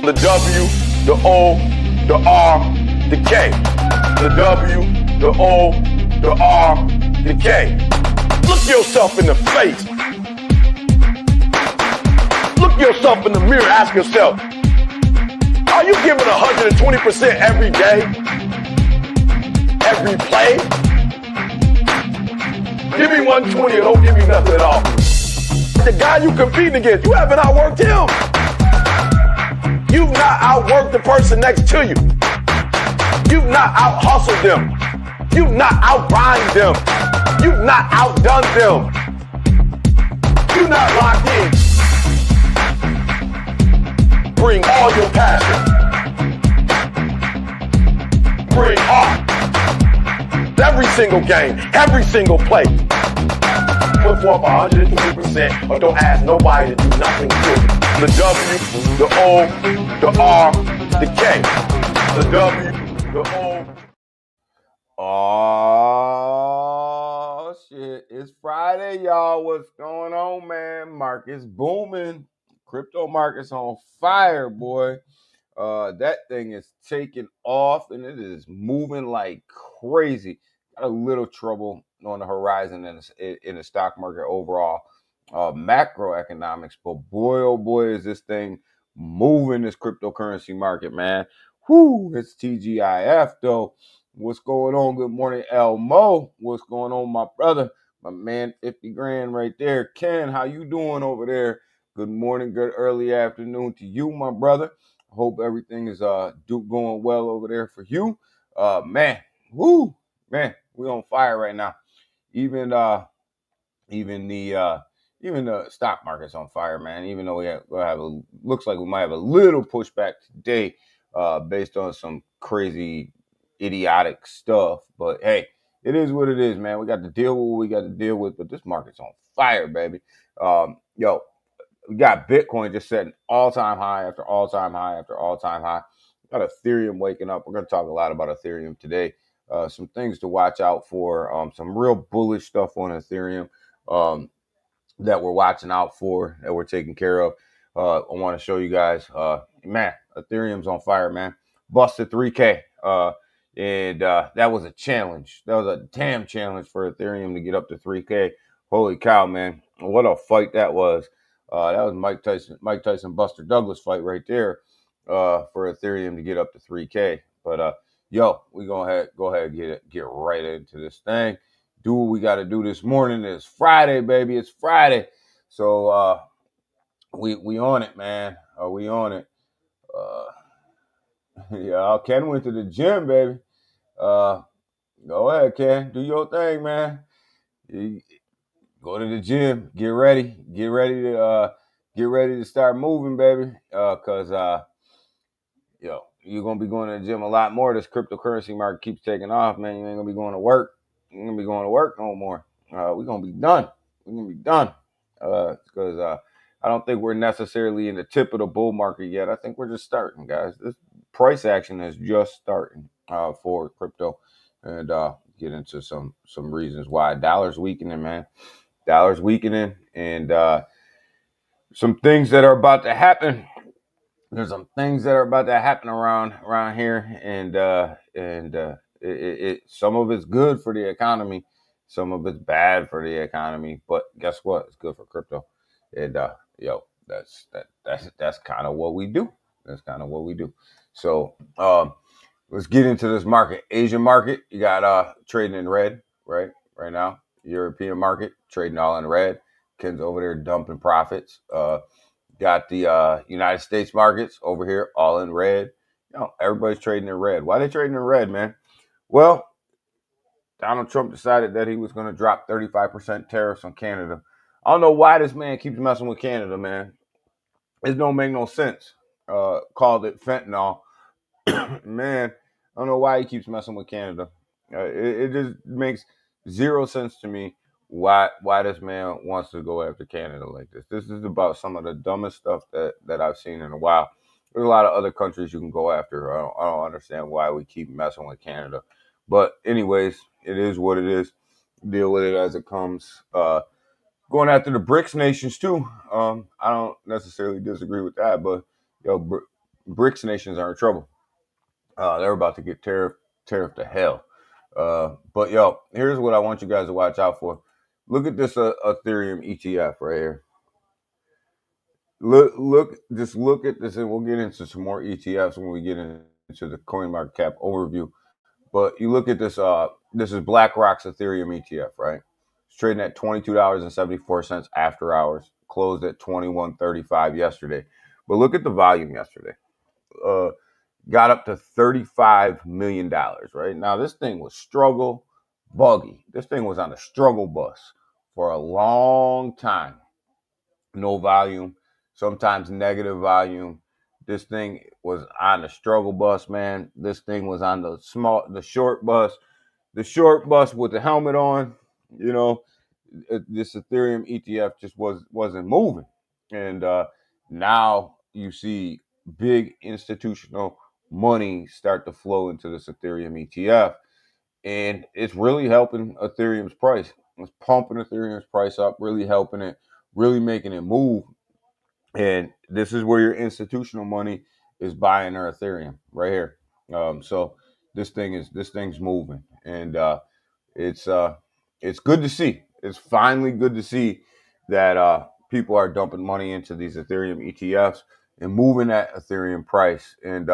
The W, the O, the R, the K. The W, the O, the R, the K. Look yourself in the face. Look yourself in the mirror. Ask yourself, are you giving 120% every day? Every play? Give me 120 or don't give me nothing at all. The guy you competing against, you haven't outworked him. You've not outworked the person next to you. You've not out-hustled them. You've not out-grind them. You've not outdone them. You're not locked in. Bring all your passion. Bring heart. Every single game, every single play. Put forth 120% or don't ask nobody to do nothing to it. The W, the O, the R, the K. The W, the O. Oh, shit. It's Friday, y'all. What's going on, man? Market's booming. Crypto market's on fire, boy. That thing is taking off, and it is moving like crazy. Got a little trouble on the horizon in the stock market overall. Macroeconomics, but boy, oh boy, is this thing moving, this cryptocurrency market, man. Whoo, it's TGIF, though. What's going on? Good morning, Elmo. What's going on, my brother? My man, 50 grand right there. Ken, how you doing over there? Good morning, good early afternoon to you, my brother. I hope everything is going well over there for you. Man, whoo, man, we're on fire right now. Even the stock market's on fire, man. Even though looks like we might have a little pushback today, based on some crazy, idiotic stuff. But hey, it is what it is, man. We got to deal with what we got to deal with. But this market's on fire, baby. Yo, we got Bitcoin just setting all-time high after all-time high after all-time high. We got Ethereum waking up. We're going to talk a lot about Ethereum today. Some things to watch out for. Some real bullish stuff on Ethereum. That we're watching out for, that we're taking care of. I want to show you guys, man, Ethereum's on fire, man. Busted 3K. And that was a challenge. That was a damn challenge for Ethereum to get up to 3K. Holy cow, man. What a fight that was. That was Mike Tyson, Buster Douglas fight right there, for Ethereum to get up to 3K. But, yo, we go ahead and get right into this thing. Do what we got to do this morning. It's Friday, baby. It's Friday. So we on it, man. We on it. Yeah, Ken went to the gym, baby. Go ahead, Ken. Do your thing, man. Go to the gym. Get ready. Get ready to start moving, baby. Cause you're gonna be going to the gym a lot more. This cryptocurrency market keeps taking off, man. You ain't gonna be going to work. You ain't gonna be going to work no more. We're gonna be done. Because I don't think we're necessarily in the tip of the bull market yet. I think we're just starting, guys. This price action is just starting for crypto, and get into some reasons why. Dollar's weakening, man. Dollar's weakening, and some things that are about to happen. There's some things that are about to happen around here, and some of it's good for the economy, some of it's bad for the economy. But guess what? It's good for crypto, and that's kind of what we do. That's kind of what we do. So let's get into this market. Asian market, you got trading in red, right now. European market trading all in red. Ken's over there dumping profits. Got the United States markets over here all in red. Everybody's trading in red. Why are they trading in red, man? Well, Donald Trump decided that he was going to drop 35% tariffs on Canada. I don't know why this man keeps messing with Canada, man. It don't make no sense. Called it fentanyl. Man, I don't know why he keeps messing with Canada. It just makes zero sense to me why this man wants to go after Canada like this. This is about some of the dumbest stuff that I've seen in a while. There's a lot of other countries you can go after. I don't understand why we keep messing with Canada. But anyways, it is what it is. deal with it as it comes. Going after the BRICS nations too. I don't necessarily disagree with that, but BRICS nations are in trouble. They're about to get tariff to hell. But here's what I want you guys to watch out for. Look at this Ethereum ETF right here. Just look at this, and we'll get into some more ETFs when we get into the CoinMarketCap overview. But you look at this. This is BlackRock's Ethereum ETF, right? It's trading at $22.74 after hours. Closed at $21.35 yesterday. But look at the volume yesterday. Got up to $35 million, right? Now, this thing was struggle buggy. This thing was on a struggle bus for a long time. No volume, sometimes negative volume. This thing was on the struggle bus, man. This thing was on the short bus with the helmet on. You know, this Ethereum ETF just wasn't moving, and now you see big institutional money start to flow into this Ethereum ETF, and it's really helping Ethereum's price. It's pumping Ethereum's price up, really helping it, really making it move. And this is where your institutional money is buying their Ethereum right here. So this thing's moving, and it's good to see. It's finally good to see that people are dumping money into these Ethereum ETFs and moving that Ethereum price. And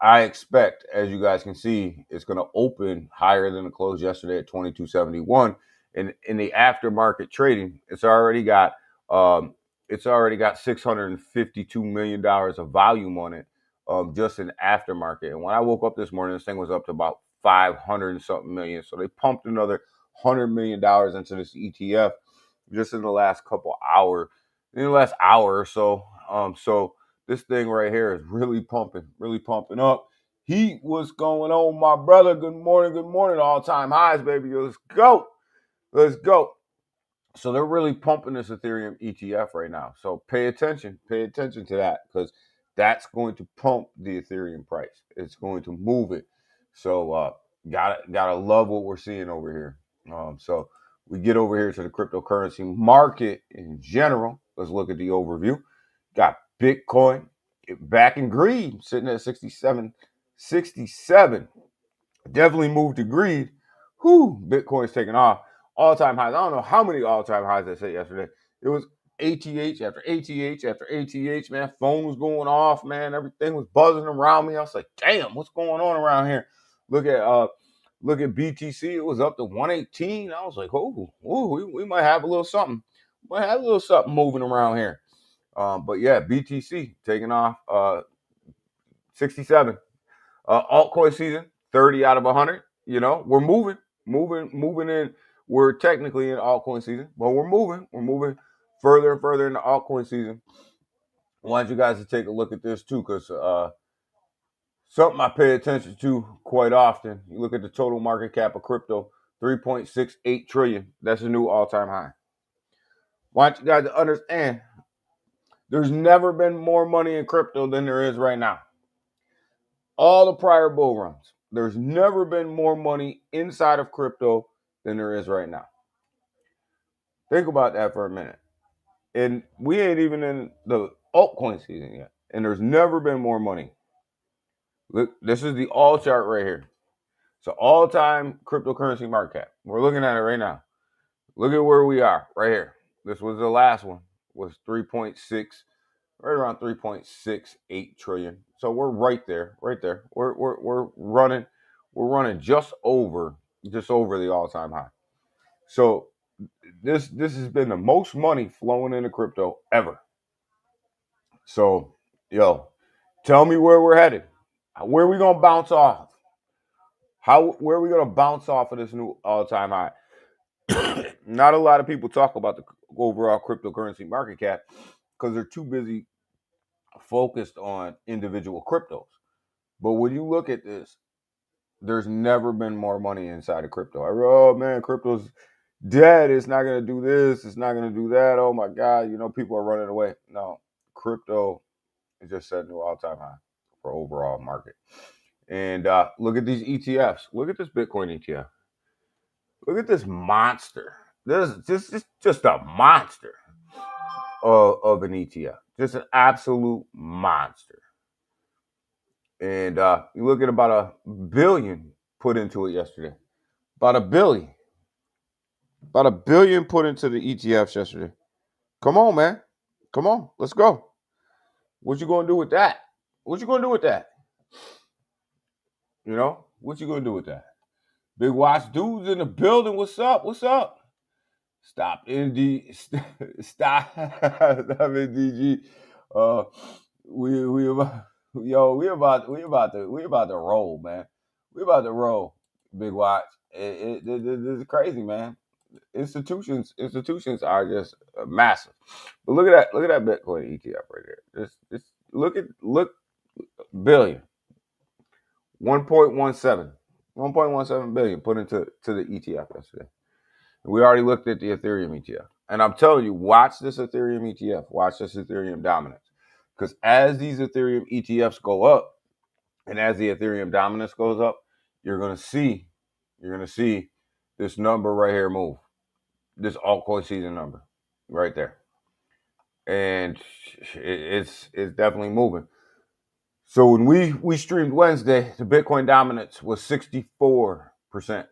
I expect, as you guys can see, it's going to open higher than the close yesterday at 2271. And in the aftermarket trading, it's already got $652 million of volume on it, just in aftermarket. And when I woke up this morning, this thing was up to about 500 and something million. So they pumped another $100 million into this ETF just in the last hour or so. So this thing right here is really pumping up. Heat, what's going on, my brother? Good morning. All-time highs, baby. Let's go. So they're really pumping this Ethereum ETF right now. So pay attention to that, because that's going to pump the Ethereum price. It's going to move it. So gotta love what we're seeing over here. So we get over here to the cryptocurrency market in general. Let's look at the overview. Got Bitcoin back in green, sitting at 67. Definitely moved to green. Bitcoin's taking off. All-time highs. I don't know how many all-time highs I said yesterday. It was ATH after ATH after ATH, man. Phone was going off, man. Everything was buzzing around me. I was like, damn, what's going on around here? Look at BTC. It was up to 118. I was like, we might have a little something. Moving around here. But yeah, BTC taking off 67. Altcoin season, 30 out of 100. You know, we're moving in. We're technically in altcoin season, but we're moving further and further into altcoin season. I want you guys to take a look at this too, because something I pay attention to quite often. You look at the total market cap of crypto, 3.68 trillion. That's a new all-time high. I want you guys to understand, there's never been more money in crypto than there is right now. All the prior bull runs, there's never been more money inside of crypto than there is right now. Think about that for a minute. And we ain't even in the altcoin season yet. And there's never been more money. Look, this is the all chart right here. So all-time cryptocurrency market cap. We're looking at it right now. Look at where we are right here. This was the last one, was 3.6, right around 3.68 trillion. So we're right there. We're running just over the all-time high. So this has been the most money flowing into crypto ever. So, tell me where we're headed. Where are we gonna bounce off? Where are we gonna bounce off of this new all-time high? Not a lot of people talk about the overall cryptocurrency market cap because they're too busy focused on individual cryptos. But when you look at this, there's never been more money inside of crypto. Oh man, crypto's dead. It's not gonna do this. It's not gonna do that. Oh my God, people are running away. No, crypto is just set a new all-time high for overall market. And look at these ETFs. Look at this Bitcoin ETF. Look at this monster. This is just a monster of an ETF. Just an absolute monster. And you look at about $1 billion put into it yesterday. About $1 billion. About $1 billion put into the ETFs yesterday. Come on, man. Come on. Let's go. What you gonna do with that? What you gonna do with that? You know? What you gonna do with that? Big Watch dudes in the building. What's up? What's up? Stop ND. Stop. Stop NDG. Uh, we about yo. We about to roll, man. We about to roll. Big Watch. This is crazy, man. Institutions are just massive. But look at that Bitcoin ETF right there. Just look billion. 1.17. 1.17 billion put into the ETF yesterday. We already looked at the Ethereum ETF. And I'm telling you, watch this Ethereum ETF. Watch this Ethereum dominance. Because as these Ethereum ETFs go up, and as the Ethereum dominance goes up, you're gonna see this number right here move. This altcoin season number right there. And it's definitely moving. So when we streamed Wednesday, the Bitcoin dominance was 64%.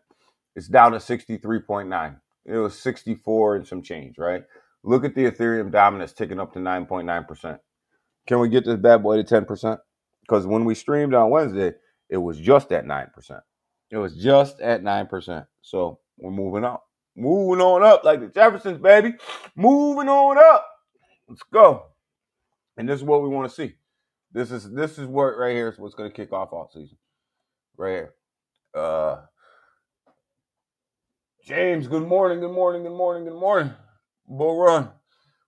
It's down to 63.9. It was 64 and some change, right? Look at the Ethereum dominance ticking up to 9.9%. Can we get this bad boy to 10%? Because when we streamed on Wednesday, it was just at 9%. It was just at 9%. So we're moving up. Moving on up like the Jeffersons, baby. Moving on up. Let's go. And this is what we want to see. This is what right here is what's going to kick off all season. Right here. James, good morning, good morning, good morning, good morning. Bullrun.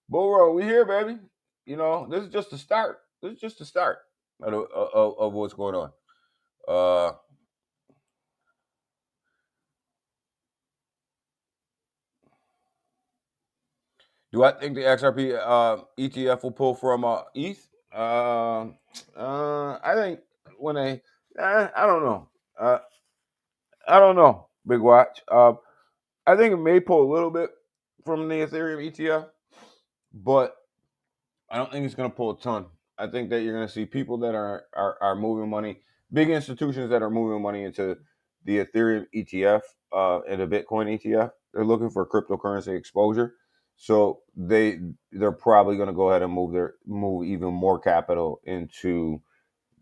Bullrun, we here, baby. You know, this is just the start. This is just the start of what's going on. Do I think the XRP ETF will pull from ETH? I think when they, I don't know. I don't know, Big Watch. I think it may pull a little bit from the Ethereum ETF, but I don't think it's going to pull a ton. I think that you're going to see people that are moving money, big institutions that are moving money into the Ethereum ETF and the Bitcoin ETF. They're looking for cryptocurrency exposure, so they're probably going to go ahead and move even more capital into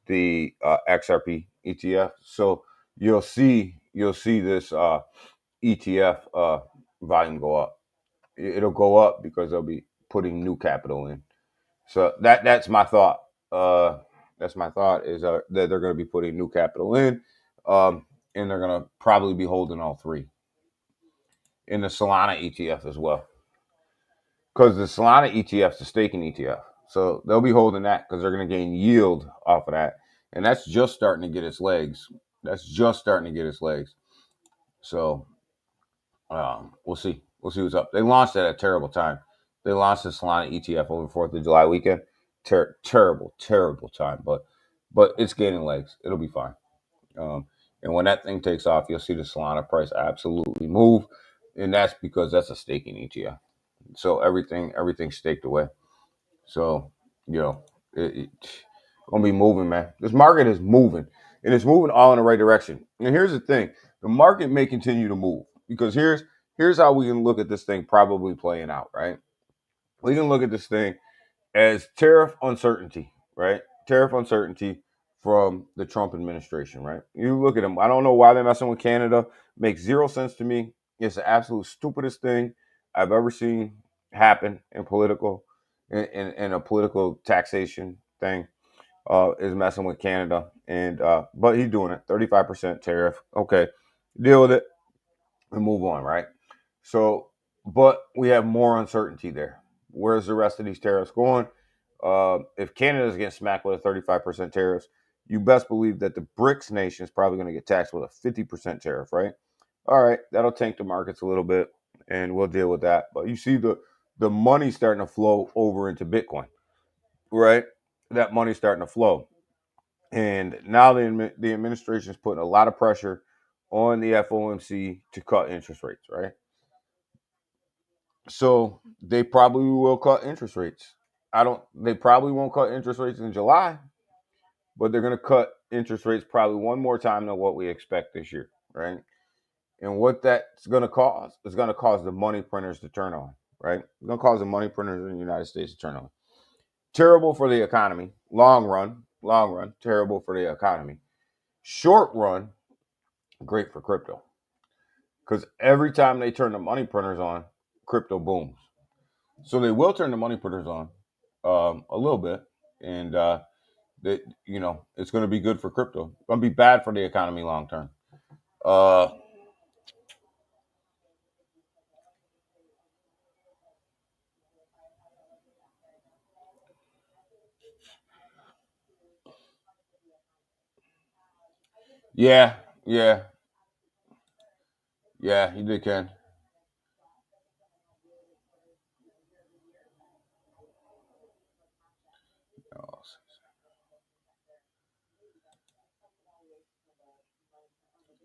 the XRP ETF. So you'll see this ETF volume go up. It'll go up because they'll be putting new capital in. So that's my thought. That's my thought is that they're going to be putting new capital in, and they're going to probably be holding all three in the Solana ETF as well, because the Solana ETF is a staking ETF, so they'll be holding that because they're going to gain yield off of that, and that's just starting to get its legs. So we'll see. We'll see what's up. They launched at a terrible time. They launched the Solana ETF over 4th of July weekend. Terrible time. But it's gaining legs. It'll be fine. And when that thing takes off, you'll see the Solana price absolutely move. And that's because that's a staking ETF. So everything's staked away. So, it's gonna be moving, man. This market is moving. And it's moving all in the right direction. And here's the thing. The market may continue to move because here's how we can look at this thing probably playing out, right? We can look at this thing as tariff uncertainty, right? Tariff uncertainty from the Trump administration, right? You look at them. I don't know why they're messing with Canada. Makes zero sense to me. It's the absolute stupidest thing I've ever seen happen in a political taxation thing. Is messing with Canada, and but he's doing it. 35% tariff. Okay, deal with it and move on, right? So, but we have more uncertainty there. Where's the rest of these tariffs going? If Canada's getting smacked with a 35% tariffs, you best believe that the BRICS nation is probably going to get taxed with a 50% tariff, right? All right, that'll tank the markets a little bit, and we'll deal with that. But you see the money starting to flow over into Bitcoin, right? That money's starting to flow. And now the administration is putting a lot of pressure on the FOMC to cut interest rates, right? So they probably will cut interest rates. They probably won't cut interest rates in July, but they're going to cut interest rates probably one more time than what we expect this year, right? And what that's going to cause is going to cause the money printers to turn on, right? It's going to cause the money printers in the United States to turn on. Terrible for the economy. Long run, terrible for the economy. Short run, great for crypto. Because every time they turn the money printers on, crypto booms. So they will turn the money printers on a little bit, and it's going to be good for crypto. It's going to be bad for the economy long term. Uh, yeah, yeah, yeah. You did, Ken.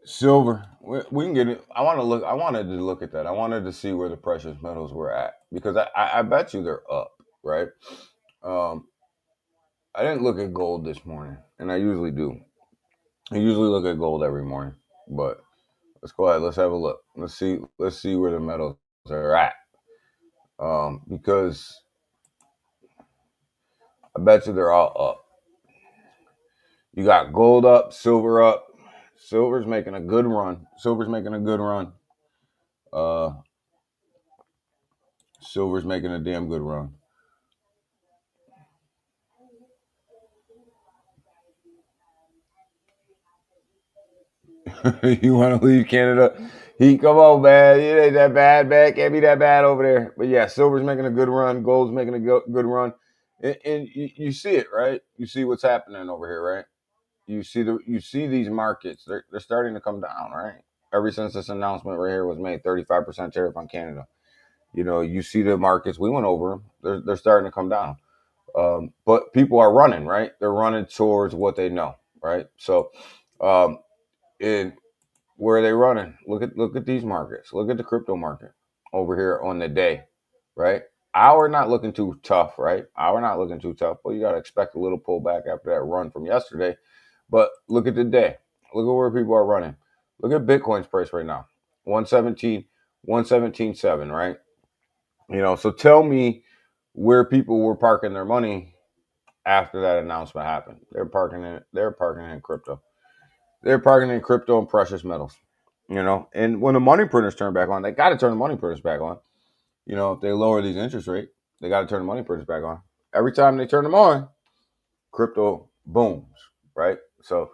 Silver. We can get it. I want to look. I wanted to look at that. I wanted to see where the precious metals were at because I bet you they're up, right? Um, I didn't look at gold this morning, and I usually do. I usually look at gold every morning, but let's go ahead. Let's have a look. Let's see. Let's see where the metals are at. Because I bet you they're all up. You got gold up, silver up. Silver's making a good run. Silver's making a good run. Uh, Silver's making a damn good run. You want to leave Canada? Come on, man. It ain't that bad, man. Can't be that bad over there. But yeah, silver's making a good run. Gold's making a good run, and you see it, right? You see what's happening over here, right? You see these markets. They're starting to come down, right? Ever since this announcement right here was made, 35% tariff on Canada. You see the markets. We went over them. They're starting to come down. But people are running, right? They're running towards what they know, right? So, um, in where are they running? Look at these markets. Look at the crypto market over here on the day, right? Hour not looking too tough, right? Hour not looking too tough, but you got to expect a little pullback after that run from yesterday. But look at the day. Look at where people are running. Look at Bitcoin's price right now. 117, 117.7, right? So tell me where people were parking their money after that announcement happened. They're parking in crypto. They're parking in crypto and precious metals. And when the money printers turn back on, they got to turn the money printers back on. If they lower these interest rates, they got to turn the money printers back on. Every time they turn them on, crypto booms, right? So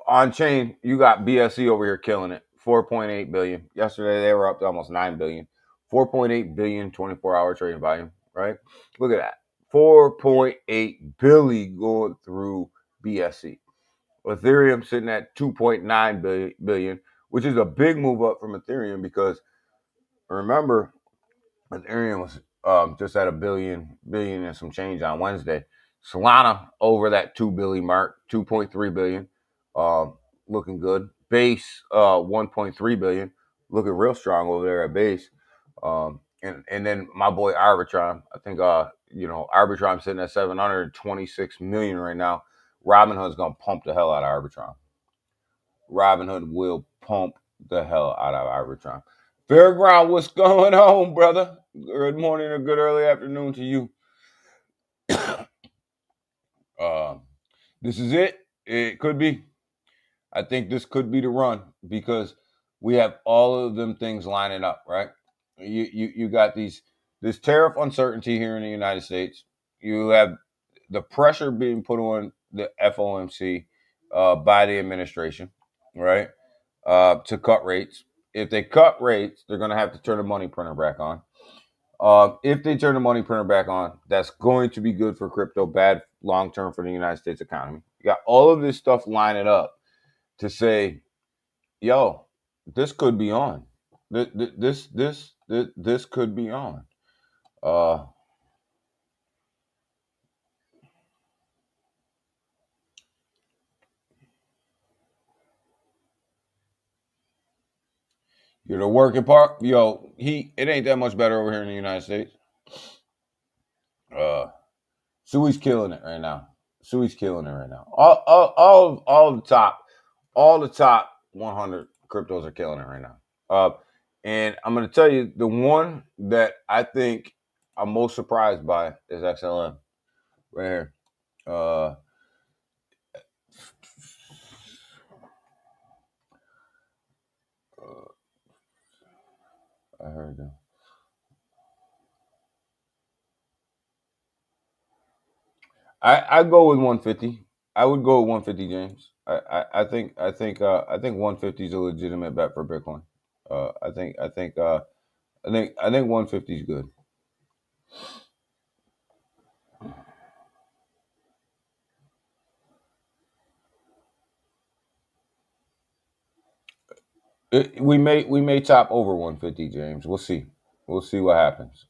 on chain, you got BSC over here killing it, 4.8 billion. Yesterday they were up to almost 9 billion. 4.8 billion 24-hour trading volume, right? Look at that. 4.8 billion going through BSC. Ethereum sitting at 2.9 billion, which is a big move up from Ethereum because remember, Ethereum was just at a billion and some change on Wednesday. Solana over that 2 billion mark, 2.3 billion, looking good. Base 1.3 billion, looking real strong over there at base. And then my boy Arbitron, I think Arbitron sitting at 726 million right now. Robinhood's gonna pump the hell out of Arbitron. Robinhood will pump the hell out of Arbitron. Fairground, what's going on, brother? Good morning or good early afternoon to you. Uh, this is it. It could be. I think this could be the run because we have all of them things lining up, right? You got this tariff uncertainty here in the United States. You have the pressure being put on the FOMC by the administration, right? To cut rates. If they cut rates, they're going to have to turn the money printer back on. If they turn the money printer back on, that's going to be good for crypto, bad long term for the United States economy. You got all of this stuff lining up to say, yo, this could be on. This could be on. Uh, You're the working part. Yo, it ain't that much better over here in the United States. Uh, Sui's killing it right now. Sui's killing it right now. All the top 100 cryptos are killing it right now. And I'm gonna tell you the one that I think I'm most surprised by is XLM right here. Uh, I heard them. I go with 150. I would go with 150, James. I think 150 is a legitimate bet for Bitcoin. I think 150 is good. We may top over 150, James. We'll see. We'll see what happens.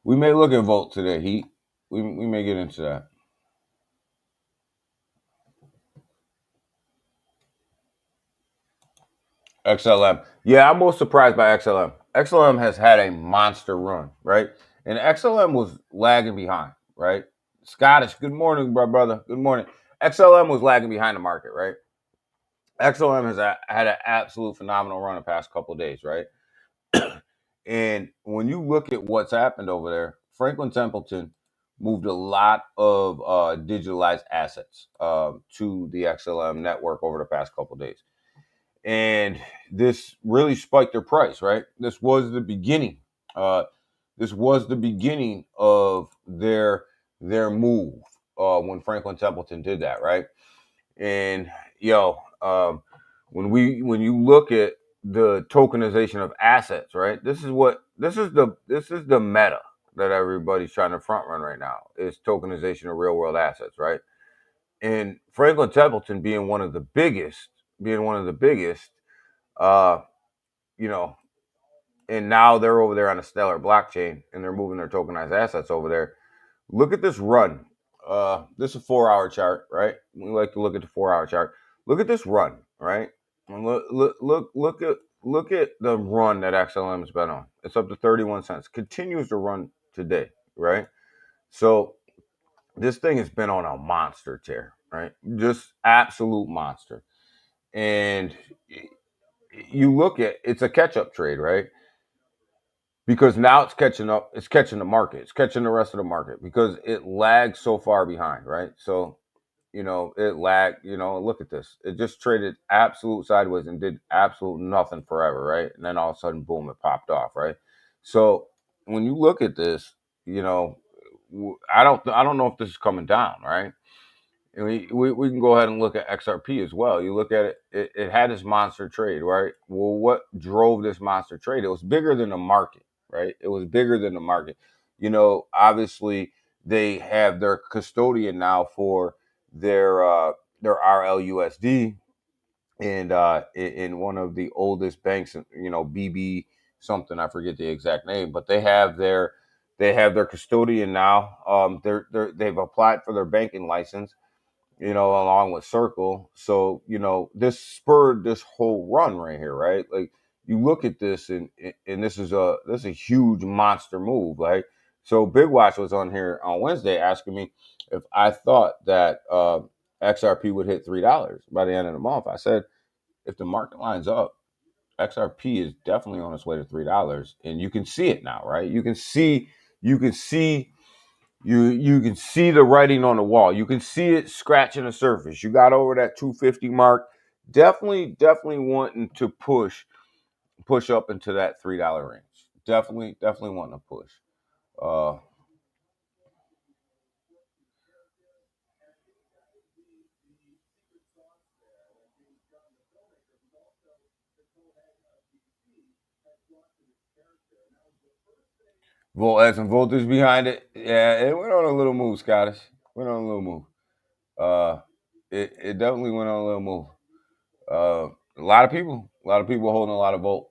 We may look at Volt today. We may get into that. XLM. Yeah, I'm most surprised by XLM. XLM has had a monster run, right? And XLM was lagging behind, right? Scottish, good morning, brother. Good morning. XLM was lagging behind the market, right? XLM has had an absolute phenomenal run the past couple of days, right? And when you look at what's happened over there, Franklin Templeton moved a lot of digitalized assets to the XLM network over the past couple of days. And this really spiked their price, right? This was the beginning. This was the beginning of their move when Franklin Templeton did that, right? And when you look at the tokenization of assets, right? This is the meta that everybody's trying to front run right now is tokenization of real world assets, right? And Franklin Templeton being one of the biggest, uh, you know, and now they're over there on a Stellar blockchain and they're moving their tokenized assets over there. Look at this run. This is a 4 hour chart, right? We like to look at the 4 hour chart. Look at this run, right? And look at the run that XLM has been on. It's up to 31 cents. Continues to run today, right? So this thing has been on a monster tear, right? Just absolute monster. And you look at it's a catch up trade, right? Because now it's catching up, it's catching the market, it's catching the rest of the market because it lags so far behind, right? So, it lagged, look at this. It just traded absolute sideways and did absolute nothing forever, right? And then all of a sudden, boom, it popped off, right? So when you look at this, I don't know if this is coming down, right? And we can go ahead and look at XRP as well. You look at it had this monster trade, right? Well, what drove this monster trade? It was bigger than the market, right? It was bigger than the market. Obviously they have their custodian now for their RLUSD and in one of the oldest banks, BB something, I forget the exact name, but they have their custodian now. They've applied for their banking license, along with Circle. So, this spurred this whole run right here, right? Like you look at this and this is a huge monster move. Like, so Big Watch was on here on Wednesday asking me if I thought that XRP would hit $3 by the end of the month. I said, if the market lines up, XRP is definitely on its way to $3. And you can see it now, right? You can see the writing on the wall. You can see it scratching the surface. You got over that 250 mark. Definitely wanting to push up into that $3 range. Definitely wanting to push. Uh, Volt had some voltage behind it. Yeah, it went on a little move, Scottish. Went on a little move. Uh, it definitely went on a little move. A lot of people holding a lot of volt.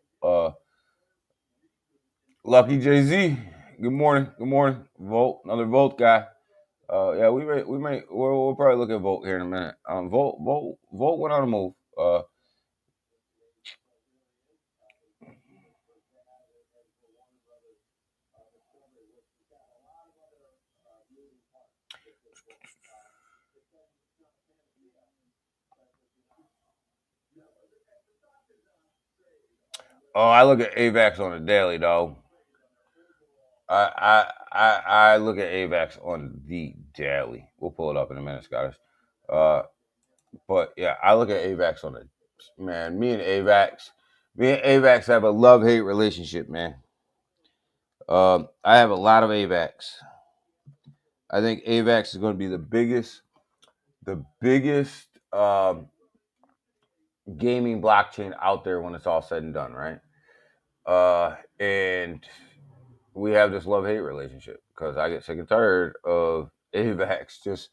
Lucky Jay Z. Good morning. Good morning. Volt. Another Volt guy. Yeah, we'll probably look at Volt here in a minute. Volt went on a move. Oh, I look at AVAX on the daily, though. I look at AVAX on the daily. We'll pull it up in a minute, Scottish. Uh, but yeah, I look at AVAX on the man. Me and AVAX have a love hate relationship, man. I have a lot of AVAX. I think AVAX is going to be the biggest gaming blockchain out there when it's all said and done, right? And we have this love hate relationship because I get sick and tired of AVAX just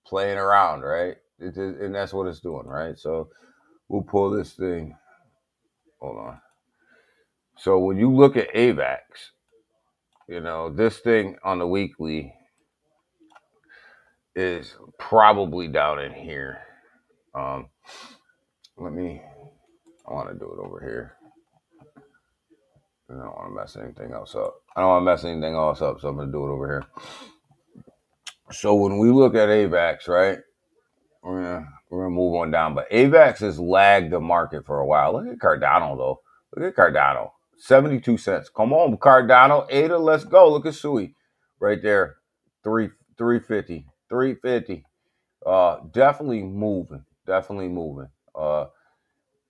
playing around, right? And that's what it's doing, right? So we'll pull this thing. Hold on. So when you look at AVAX, this thing on the weekly is probably down in here. Um, I want to do it over here. I don't want to mess anything else up. So I'm going to do it over here. So when we look at AVAX, right, we're gonna move on down. But AVAX has lagged the market for a while. Look at Cardano, though. Look at Cardano. 72 cents. Come on, Cardano. Ada, let's go. Look at Sui right there. 350. 350. Definitely moving. Definitely moving.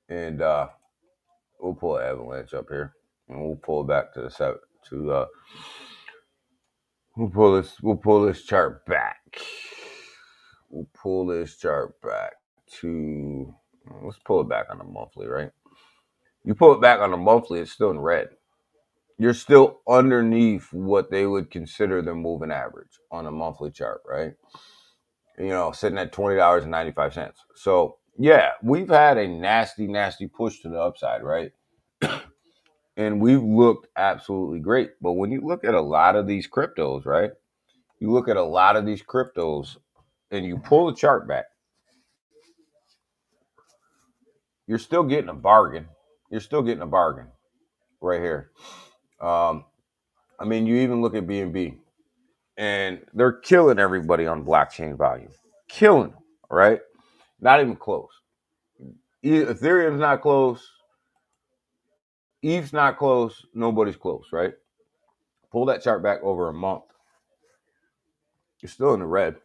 And we'll pull Avalanche up here. And we'll pull it back to the seven to we'll pull this chart back. We'll pull this chart back to let's pull it back on the monthly, right? You pull it back on the monthly, it's still in red. You're still underneath what they would consider the moving average on a monthly chart, right? Sitting at $20.95. So yeah, we've had a nasty, nasty push to the upside, right? And we've looked absolutely great. But when you look at a lot of these cryptos, right? You look at a lot of these cryptos and you pull the chart back, you're still getting a bargain. You're still getting a bargain right here. I mean, you even look at BNB, and they're killing everybody on blockchain volume. Killing them, right? Not even close. Ethereum's not close. ETH's not close. Nobody's close, right? Pull that chart back over a month. You're still in the red.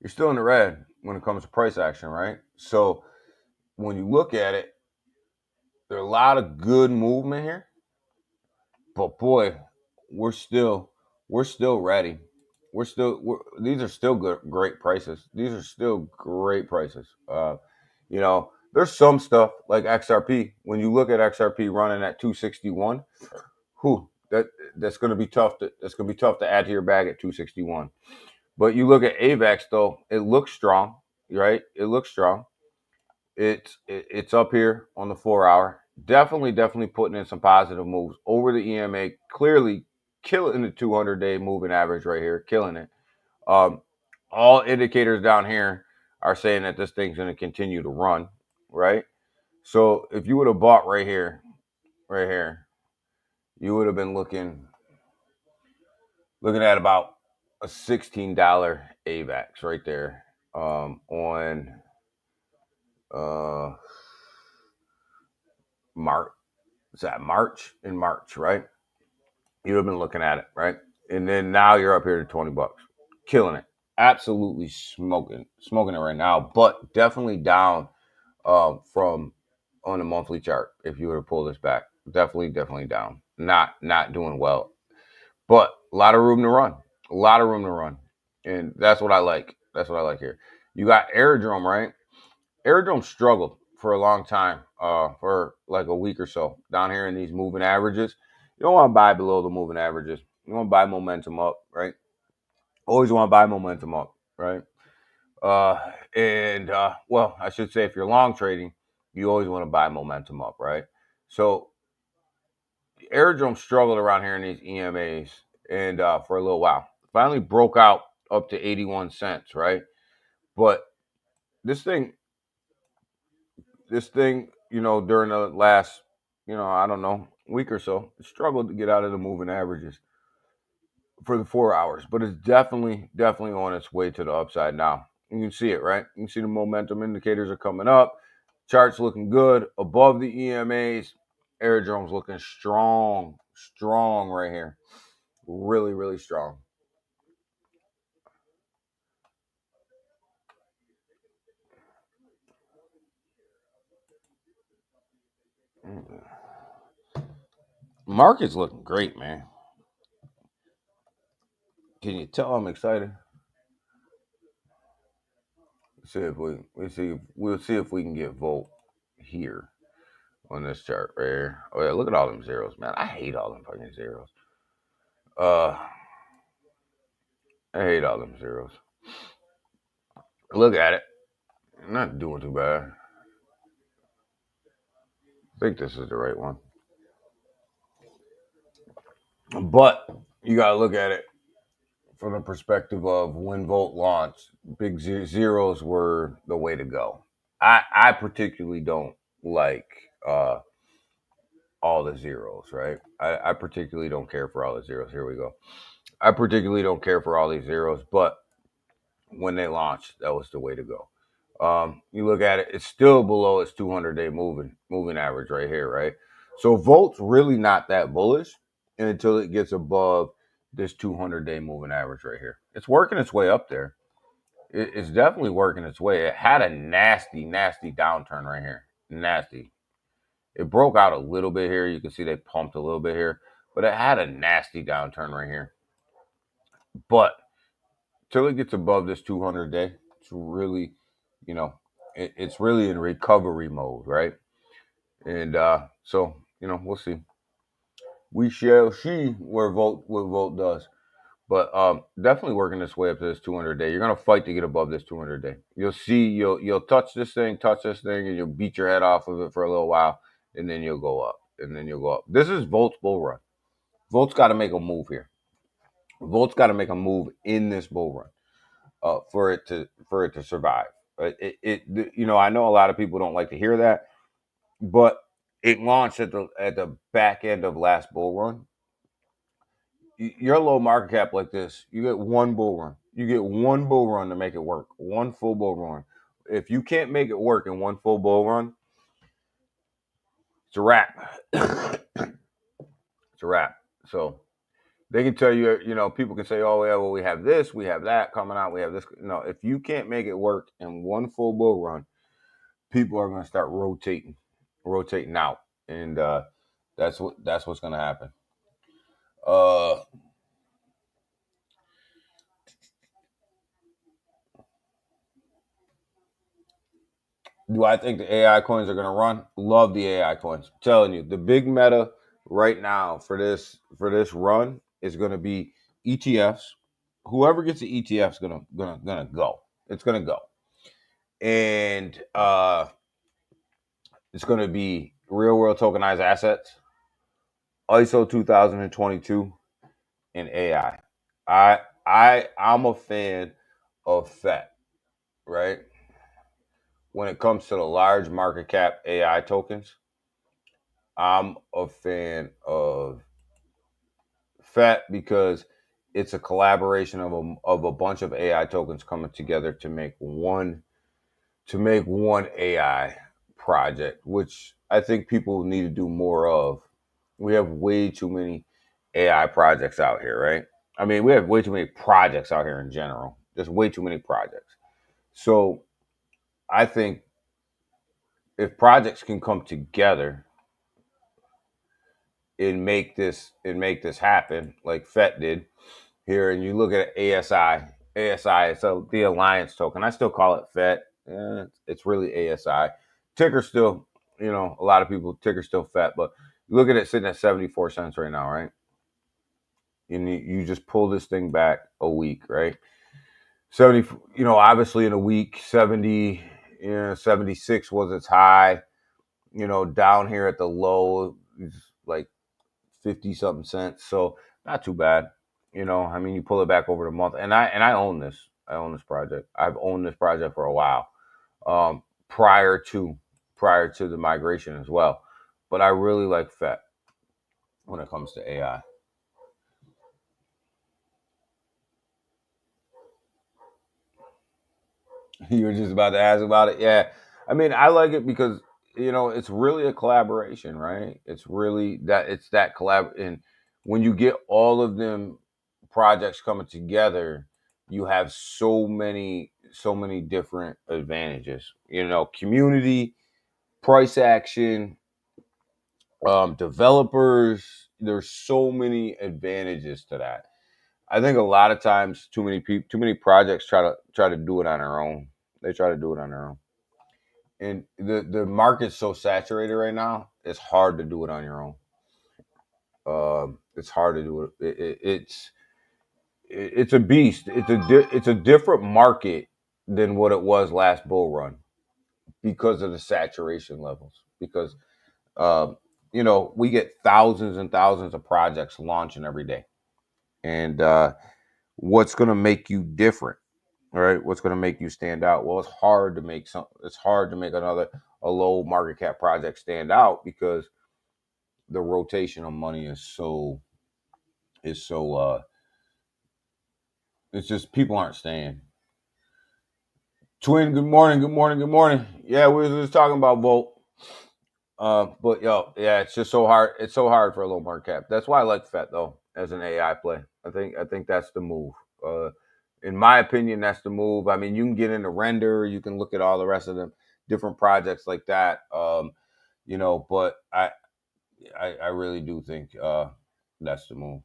You're still in the red when it comes to price action, right? So when you look at it, there's a lot of good movement here. But boy, we're still ready. These are still great prices. These are still great prices. There's some stuff like XRP. When you look at XRP running at 261, that's going to be tough. That's going to be tough to add to your bag at 261. But you look at AVAX though, it looks strong, right? It looks strong. It's up here on the 4 hour. Definitely putting in some positive moves over the EMA. Clearly killing the 200-day moving average right here, killing it. All indicators down here are saying that this thing's going to continue to run, right? So if you would have bought right here, you would have been looking at about a $16 AVAX right there on March. Is that March? In March, right? You'd have been looking at it, right? And then now you're up here to $20, killing it, absolutely smoking it right now. But definitely down from on the monthly chart. If you were to pull this back, definitely down. Not doing well, but a lot of room to run, and that's what I like. Here. You got Aerodrome, right? Aerodrome struggled for a long time, for like a week or so down here in these moving averages. You don't want to buy below the moving averages. You want to buy momentum up, right? Always want to buy momentum up, right? Well, I should say if you're long trading, you always want to buy momentum up, right? So Aerodrome struggled around here in these EMAs and for a little while. Finally broke out up to 81 cents, right? But this thing, during the last, I don't know, week or so, struggled to get out of the moving averages for the 4 hours, but it's definitely on its way to the upside now. You can see it, right? You can see the momentum indicators are coming up. Charts looking good above the EMAs. Aerodrome's looking strong right here. Really, really strong. Market's looking great, man. Can you tell I'm excited? We'll see if we can get Volt here on this chart right here. Oh yeah, look at all them zeros, man. I hate all them fucking zeros. I hate all them zeros. Look at it. I'm not doing too bad. I think this is the right one. But you gotta look at it from the perspective of when Volt launched. Big zeros were the way to go. I particularly don't like all the zeros, right? I particularly don't care for all the zeros. Here we go. I particularly don't care for all these zeros, but when they launched, that was the way to go. You look at it; it's still below its 200-day moving average right here, right? So Volt's really not that bullish until it gets above this 200-day moving average right here. It's working its way up there. It's definitely working its way. It had a nasty downturn right here. Nasty. It broke out a little bit here. You can see they pumped a little bit here, but it had a nasty downturn right here. But till it gets above this 200 day, it's really, it's really in recovery mode, right? And so, we'll see. We shall see what Volt does. But definitely working this way up to this 200 day. You're gonna fight to get above this 200 day. You'll see. You'll touch this thing, and you'll beat your head off of it for a little while, and then you'll go up, This is Volt's bull run. Volt's got to make a move here. Volt's got to make a move in this bull run for it to survive. I know a lot of people don't like to hear that, but it launched at the back end of last bull run. Your low market cap like this, you get one bull run. You get one bull run to make it work. One full bull run. If you can't make it work in one full bull run, it's a wrap. It's a wrap. So they can tell you, people can say, oh, yeah, well, we have this, we have that coming out, we have this. No, if you can't make it work in one full bull run, people are going to start rotating out. And that's what's going to happen. Do I think the AI coins are going to run? Love the AI coins. I'm telling you, the big meta right now for this run is going to be ETFs. Whoever gets the ETF is gonna go. It's gonna go, and it's gonna be real world tokenized assets, ISO 2022, and AI. I'm a fan of FET, right? When it comes to the large market cap AI tokens, I'm a fan of FET because it's a collaboration of a bunch of AI tokens coming together to make one AI project, which I think people need to do more of. We have way too many AI projects out here, right? I mean, we have way too many projects out here in general. There's way too many projects. So I think if projects can come together and make this happen, like FET did here, and you look at ASI, so the Alliance token. I still call it FET. It's really ASI. Ticker still, a lot of people ticker still FET, but look at it sitting at 74 cents right now, right? And you just pull this thing back a week, right? 70, obviously in a week, 70, 76 was its high. Down here at the low, like 50 something cents. So not too bad. I mean, you pull it back over the month, and I own this. I own this project. I've owned this project for a while, um, prior to prior to the migration as well. But I really like FET when it comes to AI. You were just about to ask about it. Yeah. I mean, I like it because, it's really a collaboration, right? It's that collab. And when you get all of them projects coming together, you have so many different advantages, community, price action, developers. There's so many advantages to that. I think a lot of times too many people, too many projects try to do it on their own. They try to do it on their own, and the market's so saturated right now. It's hard to do it on your own. It's hard to do it. It's a beast. It's a different market than what it was last bull run because of the saturation levels. Because we get thousands and thousands of projects launching every day, and what's going to make you different? All right, what's going to make you stand out? Well, it's hard to make a low market cap project stand out because the rotation of money is so it's just people aren't staying. Twin, good morning, good morning, good morning. Yeah, we were just talking about Volt. But yeah, it's just so hard. It's so hard for a low market cap. That's why I like FET though as an AI play. I think that's the move. Uh, in my opinion, that's the move. I mean, you can get into render, you can look at all the rest of them different projects like that. But I really do think that's the move.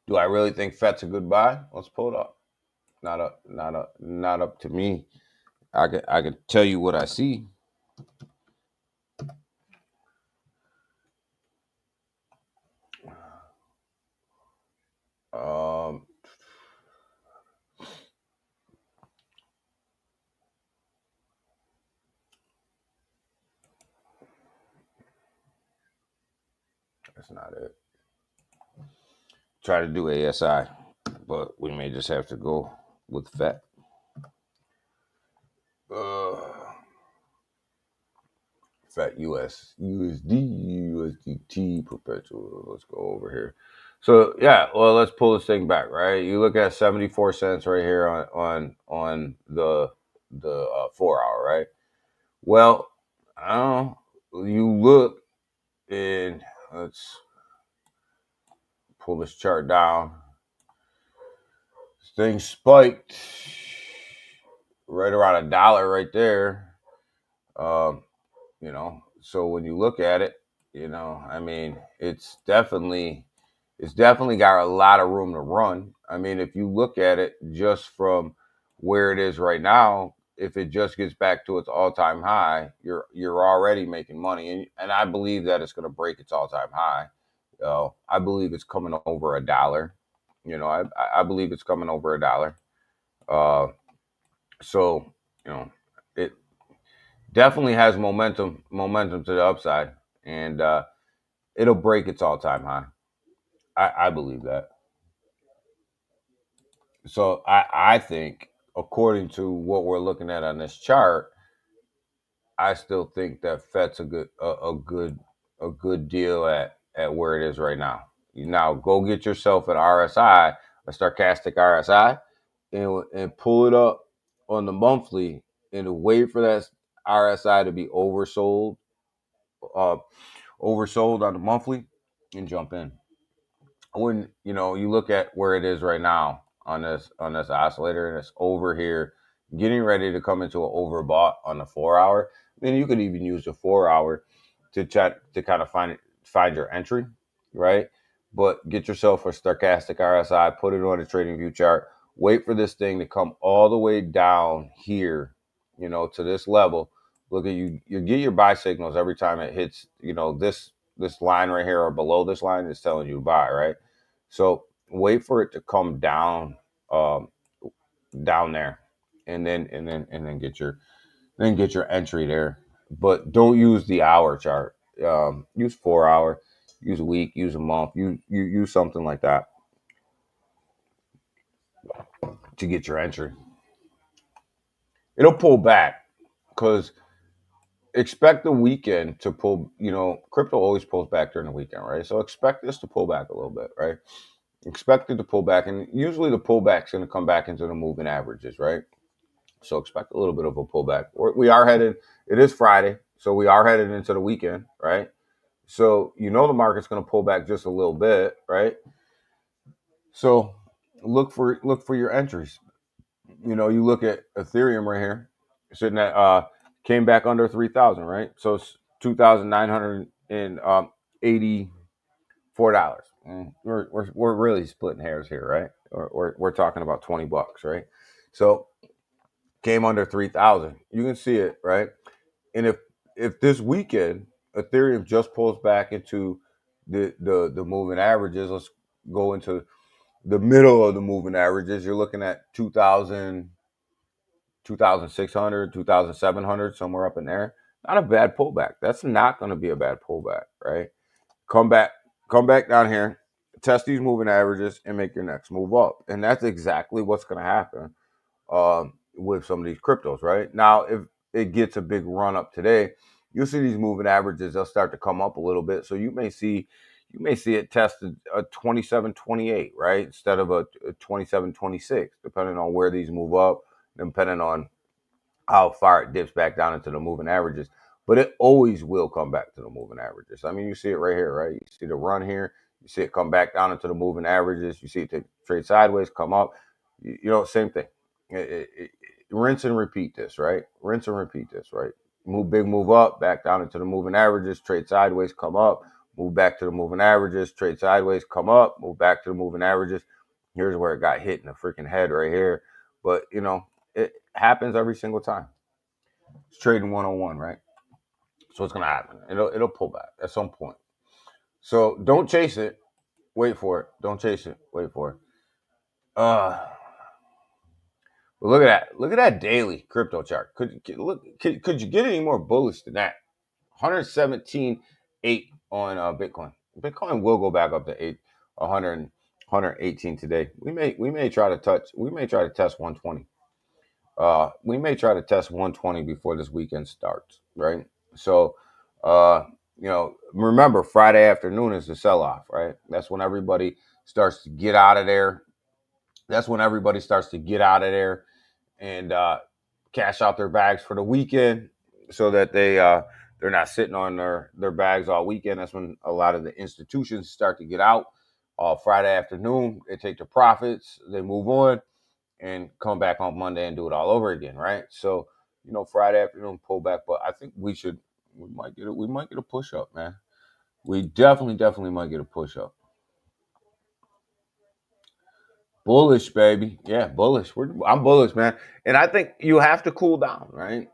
Do I really think FET's a good buy? Let's pull it up. Not up to me. I could tell you what I see. Um, that's not it. Try to do ASI, but we may just have to go with FET. Uh, FET USDT perpetual. Let's go over here. So yeah, well, let's pull this thing back, right? You look at 74 cents right here on the 4 hour, right? Well, I don't know. You look and let's pull this chart down. This thing spiked right around $1 right there. Um, so when you look at it, I mean, it's definitely got a lot of room to run. I mean, if you look at it just from where it is right now, if it just gets back to its all-time high, you're already making money, and I believe that it's going to break its all-time high. I believe it's coming over $1. I believe it's coming over $1. Uh, so it definitely has momentum to the upside, and it'll break its all-time high. I believe that. So I think, according to what we're looking at on this chart, I still think that FET's a good deal at where it is right now. You now go get yourself an RSI, a stochastic RSI, and pull it up on the monthly and wait for that RSI to be uh, oversold on the monthly, and jump in. When you look at where it is right now on this oscillator, and it's over here getting ready to come into an overbought on the 4 hour, then you could even use the 4 hour to chat to kind of find your entry, right? But get yourself a stochastic RSI, put it on a trading view chart, wait for this thing to come all the way down here, to this level. Look at you get your buy signals every time it hits, this line right here or below this line is telling you to buy, right? So wait for it to come down, down there, and then get your then get your entry there. But don't use the hour chart. Use 4 hour, use a week, use a month, you use something like that to get your entry. It'll pull back because expect the weekend to pull. Crypto always pulls back during the weekend, right? So expect this to pull back a little bit, right? Expect it to pull back, and usually the pullback's going to come back into the moving averages, right? So expect a little bit of a pullback. We are headed. It is Friday, so we are headed into the weekend, right? So the market's going to pull back just a little bit, right? So look for your entries. You look at Ethereum right here, sitting at came back under 3,000, right? So it's $2,984. We're really splitting hairs here, right? We're talking about $20, right? So came under 3,000. You can see it, right? And if this weekend Ethereum just pulls back into the moving averages, let's go into the middle of the moving averages. You're looking at 2,000, 2,600, 2,700, somewhere up in there. Not a bad pullback. That's not going to be a bad pullback, right? Come back, come back down here, test these moving averages, and make your next move up. And that's exactly what's going to happen with some of these cryptos, right? Now, if it gets a big run up today, you'll see these moving averages, they'll start to come up a little bit. So you may see it tested a 27.28, right? Instead of a 27.26, depending on where these move up, depending on how far it dips back down into the moving averages. But it always will come back to the moving averages. I mean, you see it right here, right? You see the run here. You see it come back down into the moving averages. You see it trade sideways, come up. Same thing. Rinse and repeat this, right? Rinse and repeat this, right? Move up, back down into the moving averages, trade sideways, come up, move back to the moving averages, trade sideways, come up, move back to the moving averages. Here's where it got hit in the freaking head right here. But, it happens every single time. It's trading 101, right? So it's gonna happen. It'll pull back at some point. So don't chase it. Wait for it. Don't chase it. Wait for it. But look at that. Look at that daily crypto chart. Could you get any more bullish than that? 117.8 on Bitcoin. Bitcoin will go back up to 118 today. We may try to test 120. We may try to test 120 before this weekend starts, right? So, remember Friday afternoon is the sell-off, right? That's when everybody starts to get out of there. And cash out their bags for the weekend, so that they're not sitting on their bags all weekend. That's when a lot of the institutions start to get out. Friday afternoon, they take their profits, they move on, and come back on Monday and do it all over again, right? So, Friday afternoon pullback, but I think we might get a push up, man. We definitely might get a push up. Bullish, baby. Yeah, bullish. I'm bullish, man. And I think you have to cool down, right?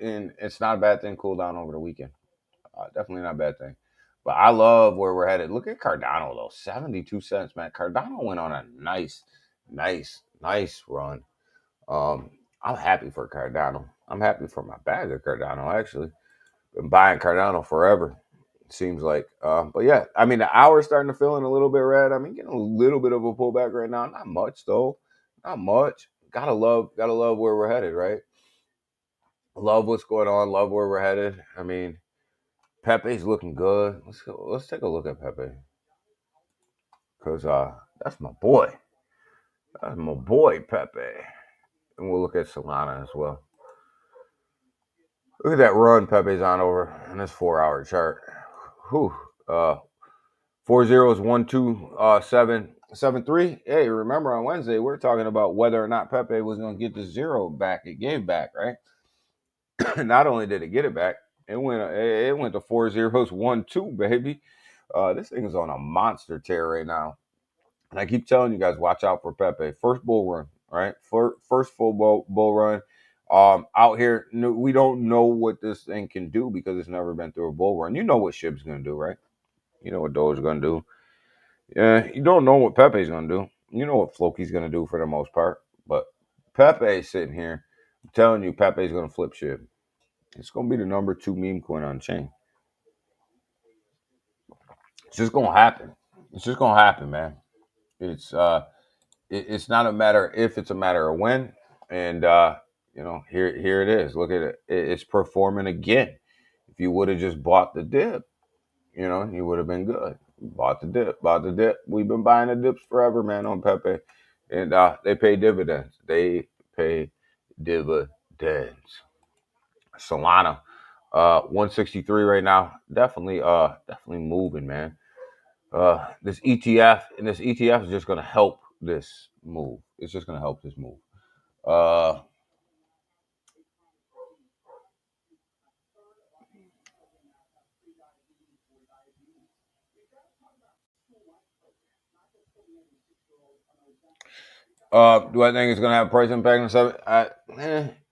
And it's not a bad thing to cool down over the weekend. Definitely not a bad thing. But I love where we're headed. Look at Cardano, though. 72 cents, man. Cardano went on a nice run. I'm happy for Cardano. I'm happy for my bag of Cardano, actually. Been buying Cardano forever, it seems like. But yeah, I mean, the hour's starting to fill in a little bit red. I mean, getting a little bit of a pullback right now. Not much, though. Not much. Gotta love where we're headed, right? Love what's going on. Love where we're headed. I mean, Pepe's looking good. Let's take a look at Pepe. Because that's my boy. That's my boy, Pepe. And we'll look at Solana as well. Look at that run Pepe's on over in this 4-hour chart. Whew. 40 1 2 7 7 3. Hey, remember on Wednesday we were talking about whether or not Pepe was going to get the zero back. It gave back, right? Not only did it get it back, it went to 40 1 2, baby. This thing is on a monster tear right now, and I keep telling you guys, watch out for Pepe. First bull run, right? First full bull run. Out here, we don't know what this thing can do because it's never been through a bull run. You know what SHIB's going to do, right? You know what Doge's going to do. Yeah, you don't know what Pepe's going to do. You know what Floki's going to do for the most part. But Pepe's sitting here. I'm telling you, Pepe's going to flip SHIB. It's gonna be the number 2 meme coin on chain. It's just gonna happen. It's just gonna happen, man. It's it's not a matter if, it's a matter of when. And here it is. Look at it. It's performing again. If you would have just bought the dip, you would have been good. Bought the dip, bought the dip. We've been buying the dips forever, man, on Pepe, and they pay dividends. They pay dividends. Solana, 163 right now. Definitely moving, man. This ETF is just gonna help this move. It's just gonna help this move. Uh, do I think it's gonna have a price impact and stuff?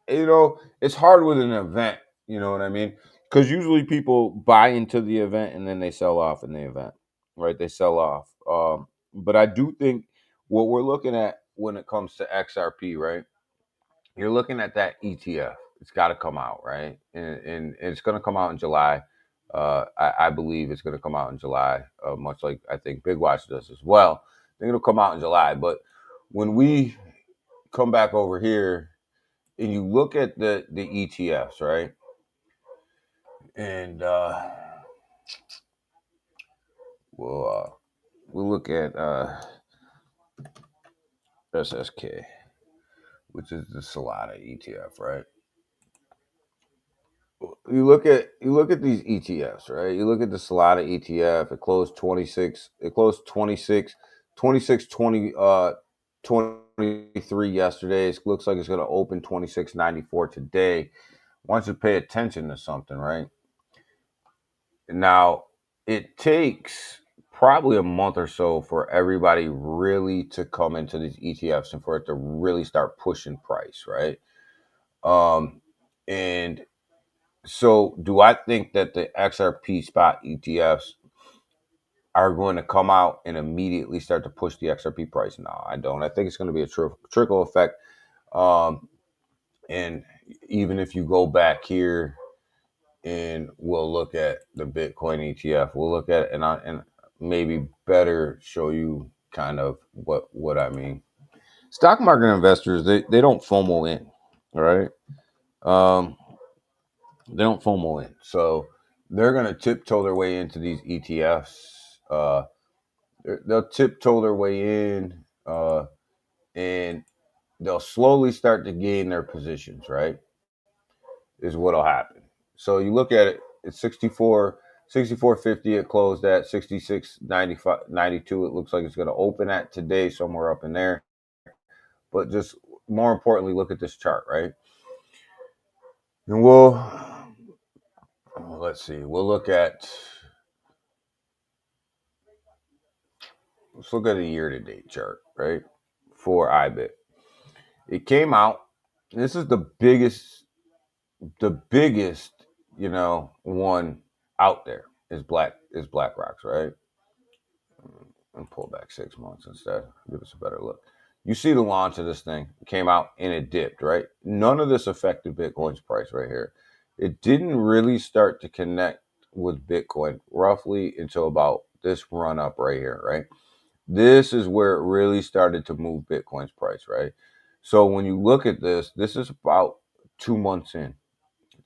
It's hard with an event. You know what I mean? Because usually people buy into the event and then they sell off in the event, right? They sell off. But I do think what we're looking at when it comes to XRP, right? You're looking at that ETF. It's got to come out, right? And it's going to come out in July. I believe it's going to come out in July, much like I think Big Watch does as well. I think it'll come out in July. But when we come back over here and you look at the ETFs, right? And we'll look at SSK, which is the Solana ETF, right? You look at these ETFs, right? You look at the Solana ETF. It closed 26. It closed 26, 26 20 23 yesterday. It looks like it's going to open 26.94 today. I want you to pay attention to something, right? Now, it takes probably a month or so for everybody really to come into these ETFs and for it to really start pushing price, right? And so, do I think that the XRP spot ETFs are going to come out and immediately start to push the XRP price? No, I don't. I think it's going to be a trickle effect. And even if you go back here and we'll look at the Bitcoin ETF, we'll look at it and maybe better show you kind of what I mean. Stock market investors, they don't FOMO in, all right? They don't FOMO in. So they're going to tiptoe their way into these ETFs. They'll tiptoe their way in and they'll slowly start to gain their positions, right? Is what'll happen. So you look at it, it's 64.50. It closed at 66.92. It looks like it's going to open at today somewhere up in there. But just more importantly, look at this chart, right? And let's see. Let's look at a year-to-date chart, right? For IBIT. It came out. This is the biggest, one out there is BlackRock's, right? And pull back 6 months instead. Give us a better look. You see the launch of this thing. It came out and it dipped, right? None of this affected Bitcoin's price right here. It didn't really start to connect with Bitcoin roughly until about this run up right here, right? This is where it really started to move Bitcoin's price, right? So when you look at this is about 2 months in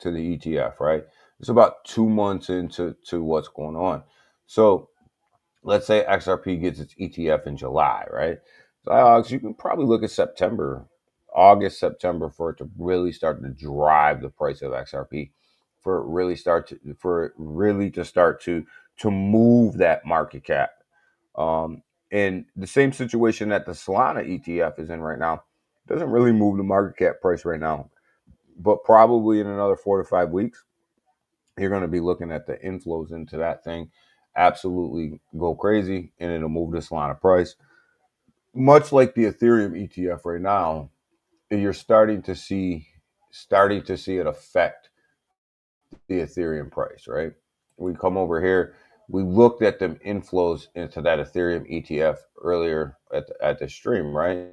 to the ETF, right? It's about 2 months into what's going on. So let's say XRP gets its ETF in July, right? So you can probably look at August, September for it to really start to drive the price of XRP, for it really to start to move that market cap. And the same situation that the Solana ETF is in right now doesn't really move the market cap price right now, but probably in another 4 to 5 weeks, you're going to be looking at the inflows into that thing absolutely go crazy, and it'll move the Solana price. Much like the Ethereum ETF right now, you're starting to see it affect the Ethereum price, right? We come over here, we looked at the inflows into that Ethereum ETF earlier at the stream, right?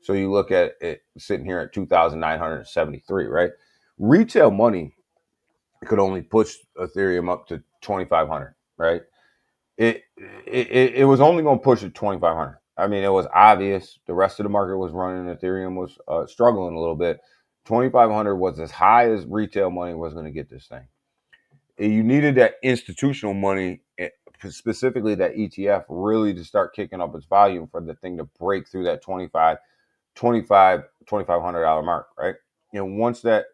So you look at it sitting here at 2,973, right? Retail money could only push Ethereum up to 2,500, right? It was only going to push it 2,500. I mean, it was obvious. The rest of the market was running. Ethereum was struggling a little bit. 2,500 was as high as retail money was going to get this thing. You needed that institutional money, specifically that ETF, really to start kicking up its volume for the thing to break through that $2,500 mark, right? And once that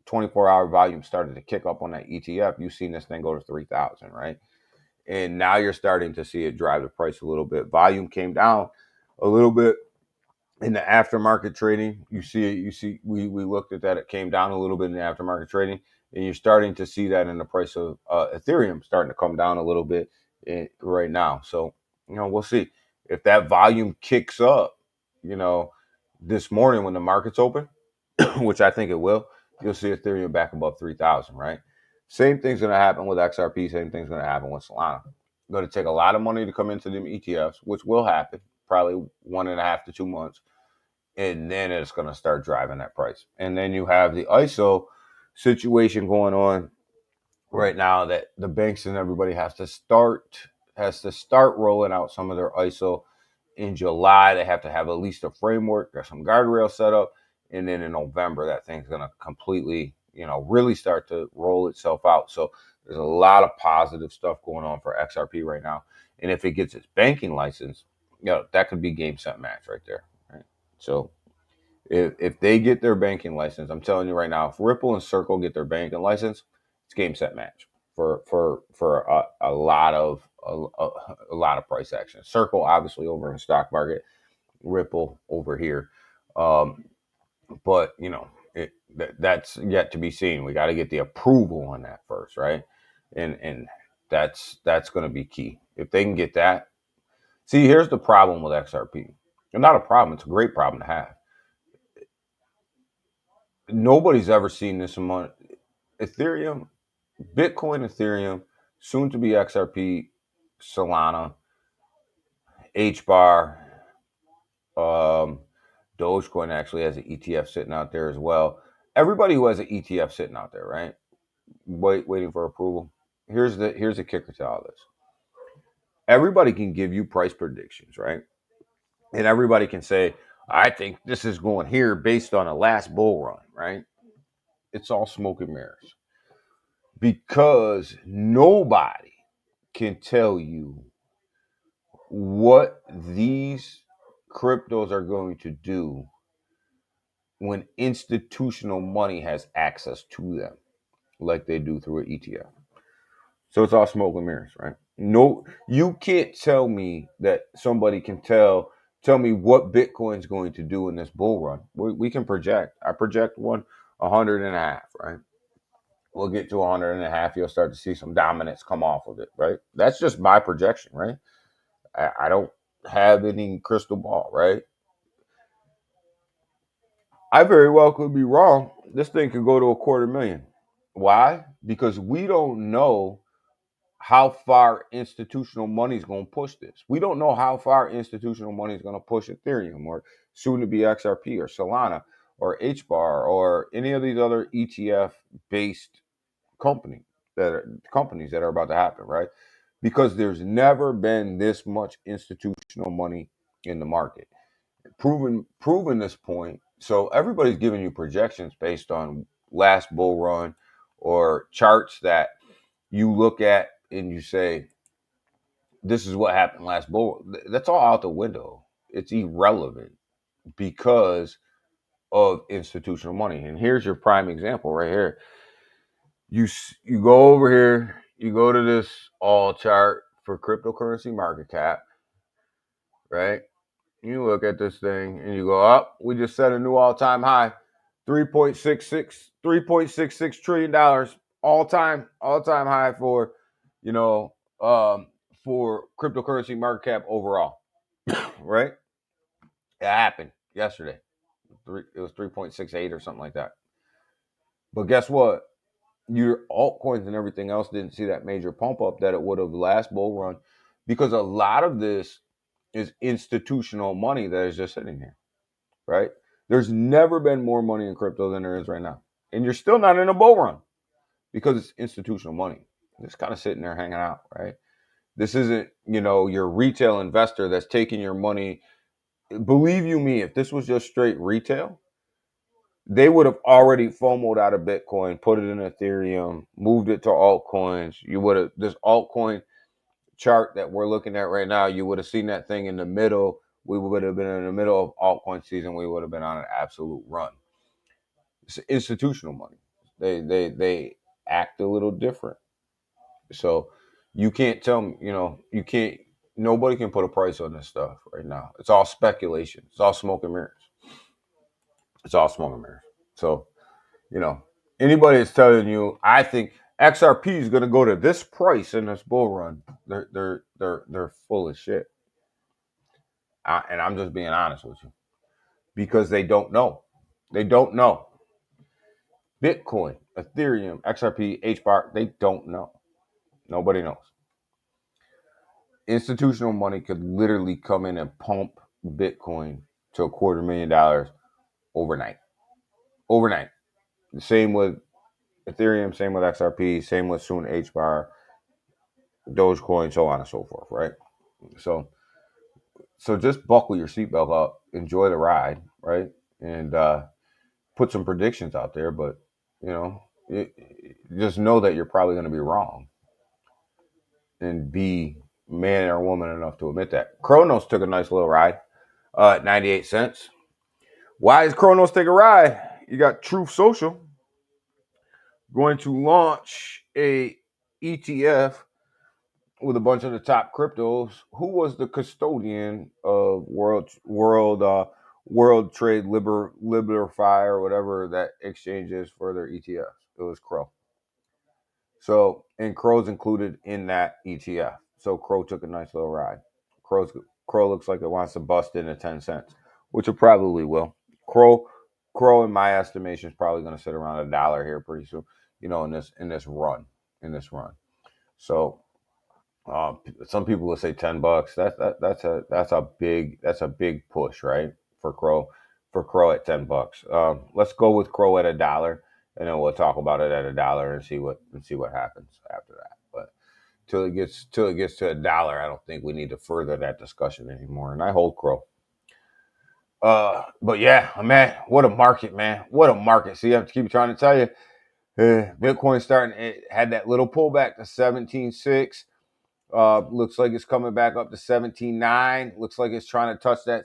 24-hour volume started to kick up on that ETF, you've seen this thing go to 3,000, right? And now you're starting to see it drive the price a little bit. Volume came down a little bit in the aftermarket trading. You see it. You see, we looked at that. It came down a little bit in the aftermarket trading, and you're starting to see that in the price of Ethereum starting to come down a little bit right now. So, we'll see if that volume kicks up. This morning when the market's open, which I think it will, you'll see Ethereum back above 3,000, right? Same thing's going to happen with XRP. Same thing's going to happen with Solana. Going to take a lot of money to come into them ETFs, which will happen probably 1.5 to 2 months. And then it's going to start driving that price. And then you have the ISO situation going on right now that the banks and everybody has to start rolling out some of their ISO in July. They have to have at least a framework or some guardrails set up. And then in November, that thing's going to completely, really start to roll itself out. So there's a lot of positive stuff going on for XRP right now. And if it gets its banking license, that could be game, set, match right there. Right? So if they get their banking license, I'm telling you right now, if Ripple and Circle get their banking license, it's game, set, match for a lot of price action. Circle obviously over in the stock market, Ripple over here, but that's yet to be seen. We got to get the approval on that first, right? And that's going to be key. If they can get that, see, here's the problem with XRP. It's not a problem. It's a great problem to have. Nobody's ever seen this amount. Ethereum, Bitcoin, Ethereum, soon to be XRP, Solana, HBAR, Dogecoin actually has an ETF sitting out there as well. Everybody who has an ETF sitting out there, right? Waiting for approval. Here's the kicker to all this. Everybody can give you price predictions, right? And everybody can say, I think this is going here based on a last bull run, right? It's all smoke and mirrors. Because nobody can tell you what these cryptos are going to do when institutional money has access to them like they do through an ETF. So it's all smoke and mirrors, right? No, you can't tell me that somebody can tell me what Bitcoin's going to do in this bull run. We can project. I project 100.5, right? We'll get to 100.5. You'll start to see some dominance come off of it, right? That's just my projection, right? I don't have any crystal ball, right? I very well could be wrong. This thing could go to 250,000. Why? Because we don't know how far institutional money is going to push this. We don't know how far institutional money is going to push Ethereum or soon to be XRP or Solana or HBAR or any of these other ETF based companies that are about to happen, right? Because there's never been this much institutional money in the market. Proven this point. So everybody's giving you projections based on last bull run or charts that you look at and you say, this is what happened last bull. That's all out the window. It's irrelevant because of institutional money. And here's your prime example right here. You go over here, you go to this all chart for cryptocurrency market cap, right? You look at this thing and you go, up, we just set a new all-time high, $3.66 trillion, all-time high for, for cryptocurrency market cap overall, right? It happened yesterday. It was 3.68 or something like that. But guess what? Your altcoins and everything else didn't see that major pump up that it would have last bull run, because a lot of this is institutional money that is just sitting here, right? There's never been more money in crypto than there is right now. And you're still not in a bull run. because it's institutional money. Just kind of sitting there hanging out, right? This isn't, your retail investor that's taking your money. Believe you me, if this was just straight retail, they would have already FOMO'd out of Bitcoin, put it in Ethereum, moved it to altcoins. You would have, this altcoin chart that we're looking at right now, you would have seen that thing in the middle. We would have been in the middle of altcoin season. We would have been on an absolute run. It's institutional money. They act a little different. So you can't tell me, you can't, nobody can put a price on this stuff right now. It's all speculation. It's all smoke and mirrors. It's all smoke and mirrors. So, anybody that's telling you, I think XRP is going to go to this price in this bull run, they're full of shit. And I'm just being honest with you, because they don't know. They don't know. Bitcoin, Ethereum, XRP, HBAR, they don't know. Nobody knows. Institutional money could literally come in and pump Bitcoin to $250,000 overnight. Overnight. The same with Ethereum, same with XRP, same with soon HBAR, Dogecoin, so on and so forth, right? So just buckle your seatbelt up, enjoy the ride, right? And put some predictions out there, but just know that you're probably going to be wrong, and be man or woman enough to admit that. Kronos took a nice little ride at 98 cents. Why is Kronos take a ride? You got Truth Social going to launch a ETF with a bunch of the top cryptos. Who was the custodian of World Trade Liberify, or whatever that exchange is for their ETFs? It was Crow. So, and Crow's included in that ETF. So Crow took a nice little ride. Crow looks like it wants to bust into 10 cents, which it probably will. Crow, in my estimation, is probably going to sit around $1 here pretty soon. In this run. So, some people will say $10. That's a big push, right? For Crow at $10. Let's go with Crow at $1, and then we'll talk about it at $1 and see what happens after that. But till it gets to $1, I don't think we need to further that discussion anymore. And I hold Crow. But yeah, man, what a market, man! What a market. See, I have to keep trying to tell you, Bitcoin it had that little pullback to 17.6. Looks like it's coming back up to 17.9. Looks like it's trying to touch that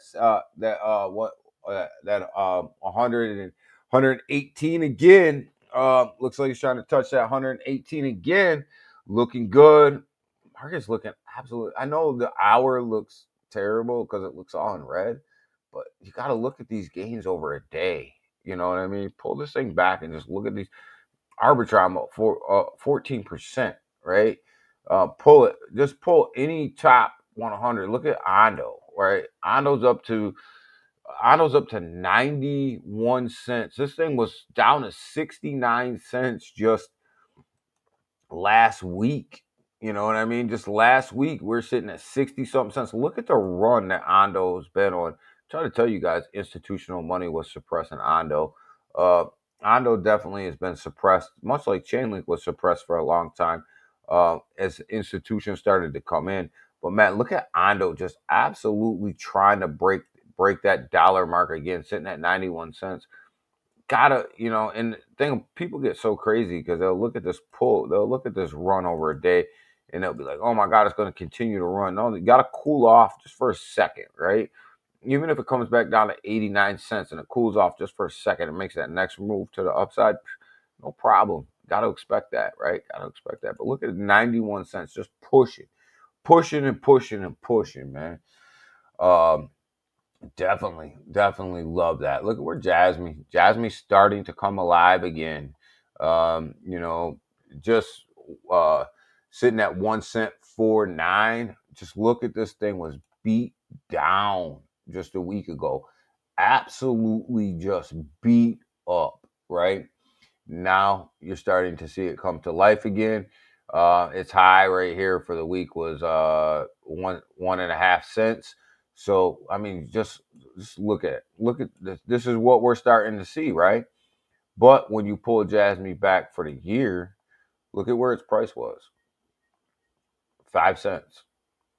118 again. Looks like it's trying to touch that 118 again. Looking good. Market's looking absolutely. I know the hour looks terrible because it looks all in red, but you got to look at these gains over a day. You know what I mean? Pull this thing back and just look at these arbitrage for 14%, right? Pull any top 100. Look at Ondo, right? Ondo's up to 91 cents. This thing was down to 69 cents just last week. You know what I mean? Just last week, we're sitting at 60 something cents. Look at the run that Ondo's been on. I'm trying to tell you guys, institutional money was suppressing Ondo. Ondo definitely has been suppressed, much like Chainlink was suppressed for a long time as institutions started to come in. But man, look at Ondo just absolutely trying to break that dollar mark again, sitting at 91 cents. And the thing, people get so crazy because they'll look at this run over a day, and they'll be like, oh my God, it's going to continue to run. No, you got to cool off just for a second, right? Even if it comes back down to 89 cents and it cools off just for a second and makes that next move to the upside, no problem. Got to expect that, right? Got to expect that. But look at 91 cents, just pushing, man. Definitely love that. Look at where Jasmy's starting to come alive again. Just sitting at 1 cent 49. Just look at this thing was beat down just a week ago. Absolutely just beat up, right? Now you're starting to see it come to life again. Its high right here for the week was 1.5 cents. So I mean, just look at this. This is what we're starting to see, right? But when you pull Jasmine back for the year, Look at where its price was. 5 cents.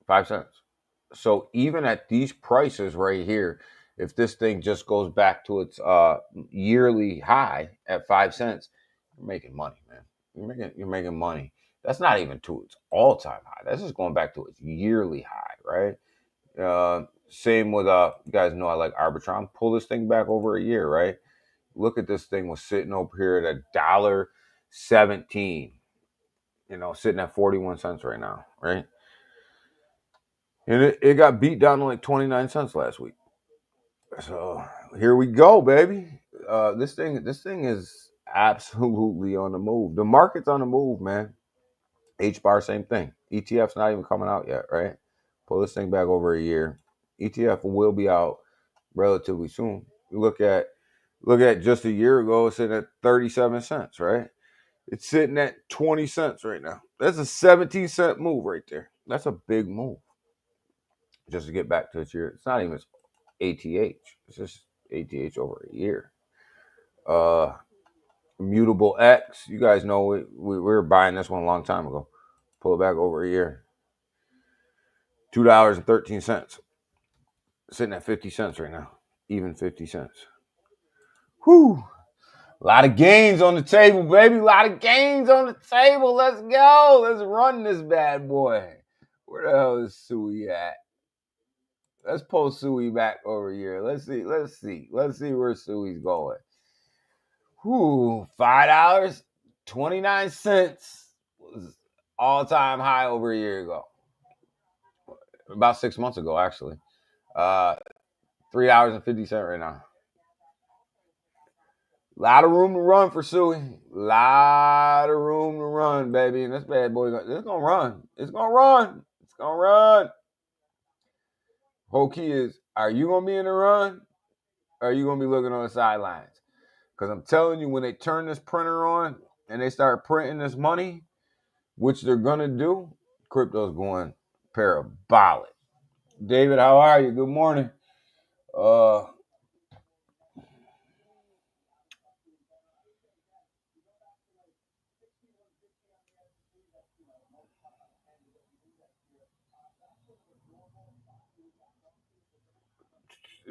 5 cents. So even at these prices right here, if this thing just goes back to its yearly high at 5 cents, you're making money, man. You're making money. That's not even to its all time high. That's just going back to its yearly high, right? Same with you guys know I like Arbitron. Pull this thing back over a year, right? Look at this thing was sitting over here at $1.17. Sitting at 41 cents right now, right? And it got beat down to like 29 cents last week. So here we go, baby. This thing is absolutely on the move. The market's on the move, man. H bar, same thing. ETF's not even coming out yet, right? Pull this thing back over a year. ETF will be out relatively soon. Look at just a year ago, it's sitting at 37 cents, right? It's sitting at 20 cents right now. That's a 17-cent move right there. That's a big move. Just to get back to its year. It's not even ATH. It's just ATH over a year. Mutable X. You guys know we were buying this one a long time ago. Pull it back over a year. $2.13. Sitting at 50 cents right now. Even 50 cents. Whew. A lot of gains on the table, baby. A lot of gains on the table. Let's go. Let's run this bad boy. Where the hell is Sui at? Let's pull Sui back over here. Let's see where Sui's going. Whew, $5.29 was all-time high over a year ago. About 6 months ago, actually. $3.50 right now. A lot of room to run for Suey. Lot of room to run, baby. And this bad boy, it's gonna run. It's gonna run. It's gonna run. Whole key is, are you gonna be in the run? Or are you gonna be looking on the sidelines? Because I'm telling you, when they turn this printer on and they start printing this money, which they're gonna do, crypto's going parabolic. David, how are you? Good morning.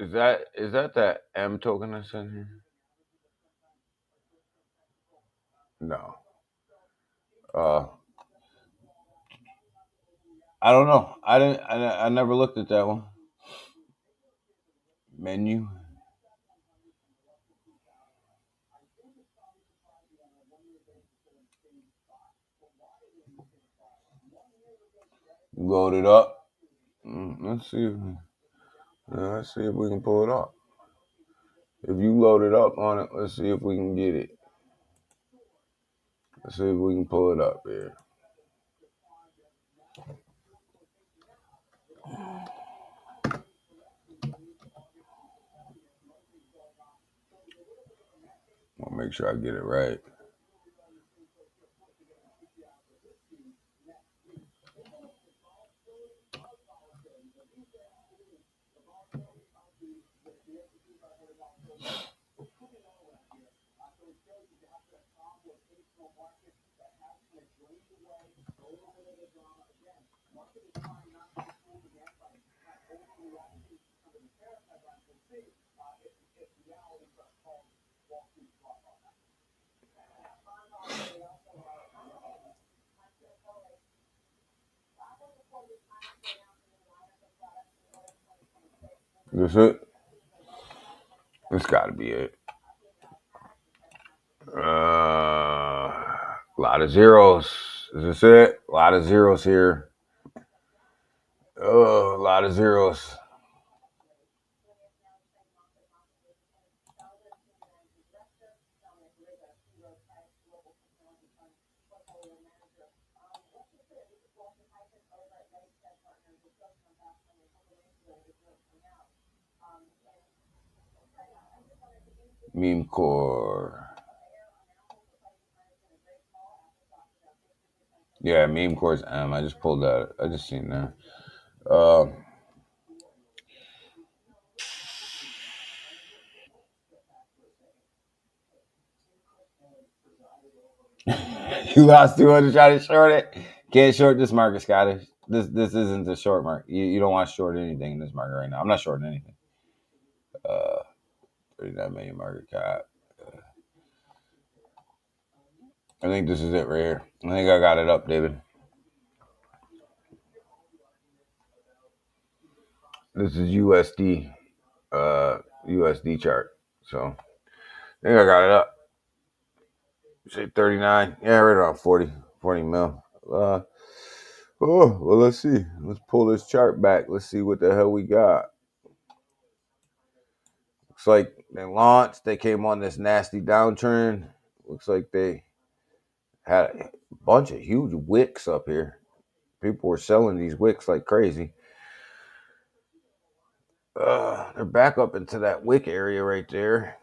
Is that M token that's in here? No. Uh, I don't know. I never looked at that one. Menu. Load it up. Let's see. Let's see if we can pull it up. If you load it up on it, let's see if we can get it. Let's see if we can pull it up here. I'll make sure I get it right. This it? This got to be it. A lot of zeros. Is this it? A lot of zeros here. Oh, a lot of zeros. Meme core. Yeah, meme core's M. I just pulled that. I just seen that. You lost 200 trying to short it. Can't short this market, Scottish. This isn't the short market. You don't want to short anything in this market right now. I'm not shorting anything. 39 million market cap. I think this is it right here. I think I got it up, David. This is USD, USD chart. So I think I got it up. Say 39. Yeah, right around 40 mil. Well, let's see. Let's pull this chart back. Let's see what the hell we got. Looks like they launched. They came on this nasty downtrend. Looks like they had a bunch of huge wicks up here. People were selling these wicks like crazy. They're back up into that wick area right there.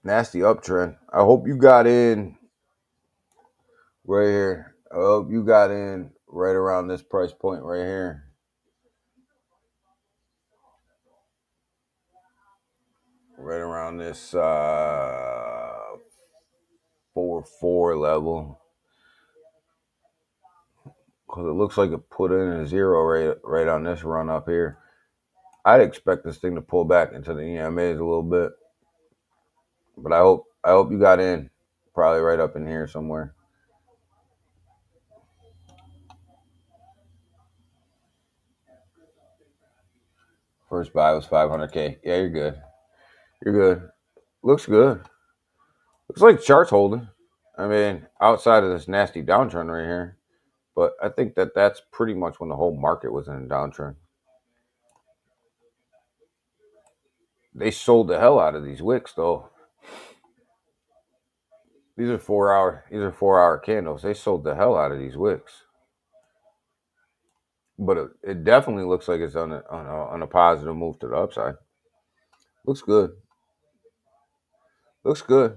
Nasty uptrend. I hope you got in right here. I hope you got in right around this price point right here. Right around this 4-4 level. Because it looks like it put in a zero right on this run up here. I'd expect this thing to pull back into the EMAs a little bit. But I hope you got in probably right up in here somewhere. First buy was 500K. Yeah, you're good. You're good. Looks good. Looks like the chart's holding. I mean, outside of this nasty downtrend right here. But I think that's pretty much when the whole market was in a downtrend. They sold the hell out of these wicks though. These are 4-hour candles. They sold the hell out of these wicks. But it definitely looks like it's on a positive move to the upside. Looks good. Looks good.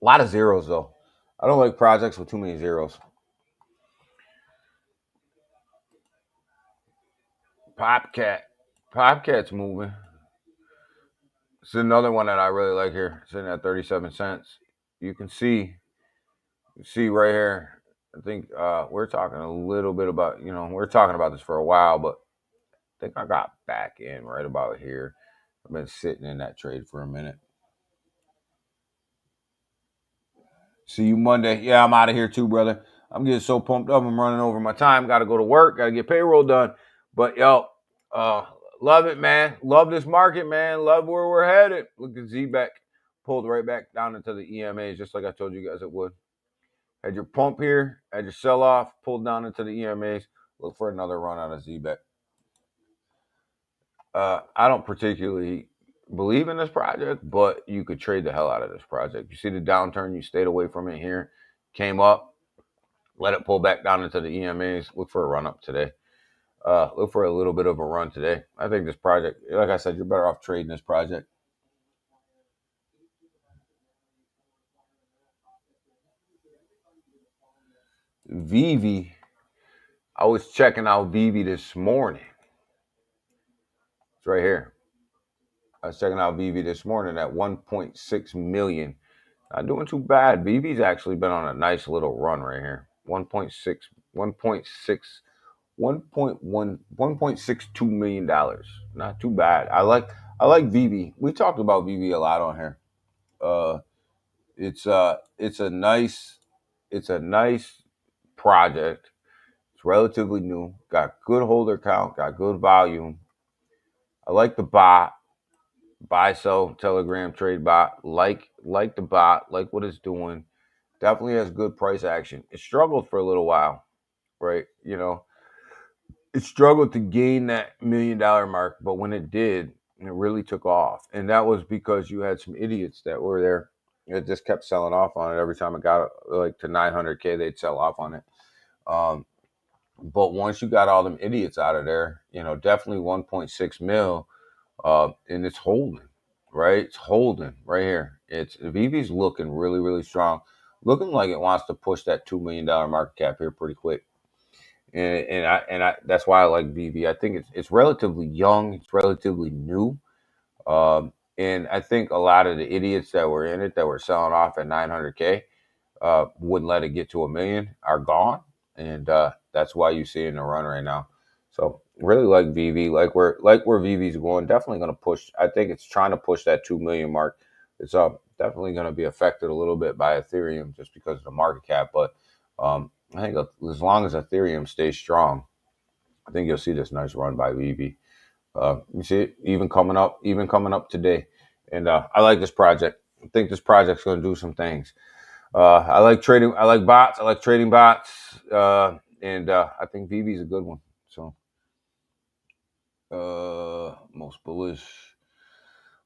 A lot of zeros though. I don't like projects with too many zeros. Popcat's moving. It's another one that I really like here, sitting at 37 cents. You can see right here. I think we're talking a little bit about, we're talking about this for a while, but I think I got back in right about here. I've been sitting in that trade for a minute. See you Monday. Yeah, I'm out of here too, brother. I'm getting so pumped up. I'm running over my time. Got to go to work. Got to get payroll done. But yo, love it, man. Love this market, man. Love where we're headed. Look at Z-Back. Pulled right back down into the EMAs, just like I told you guys it would. Had your pump here, had your sell off, pulled down into the EMAs. Look for another run out of Z-Back. I don't particularly believe in this project, but you could trade the hell out of this project. You see the downturn, you stayed away from it here, came up, let it pull back down into the EMAs. Look for a run up today. Look for a little bit of a run today. I think this project, like I said, you're better off trading this project. Vivi, I was checking out Vivi this morning. It's right here. I was checking out Vivi this morning at 1.6 million. Not doing too bad. Vivi's actually been on a nice little run right here. 1.6, 1.6, 1.62 million dollars. Not too bad. I like Vivi. We talked about Vivi a lot on here. It's a nice project. It's relatively new. Got good holder count. Got good volume. I like the bot. Buy, sell, Telegram, trade bot. Like the bot. Like what it's doing. Definitely has good price action. It struggled for a little while, right? It struggled to gain that $1 million mark, but when it did, it really took off. And that was because you had some idiots that were there. It just kept selling off on it. Every time it got like to 900K, they'd sell off on it. But once you got all them idiots out of there, definitely 1.6 mil, and it's holding, right? It's holding right here. Vivi's looking really, really strong, looking like it wants to push that $2 million market cap here pretty quick. And I that's why I like Vivi. I think it's relatively young, it's relatively new. And I think a lot of the idiots that were in it that were selling off at 900K wouldn't let it get to a million are gone, and that's why you see it in the run right now. So really like VV, like where VV's going. Definitely going to push. I think it's trying to push that 2 million mark. It's definitely going to be affected a little bit by Ethereum just because of the market cap. But I think as long as Ethereum stays strong, I think you'll see this nice run by VV. You see it even coming up today, and I like this project. I think this project's going to do some things. I like trading. I like bots. I like trading bots, and I think VV is a good one. So,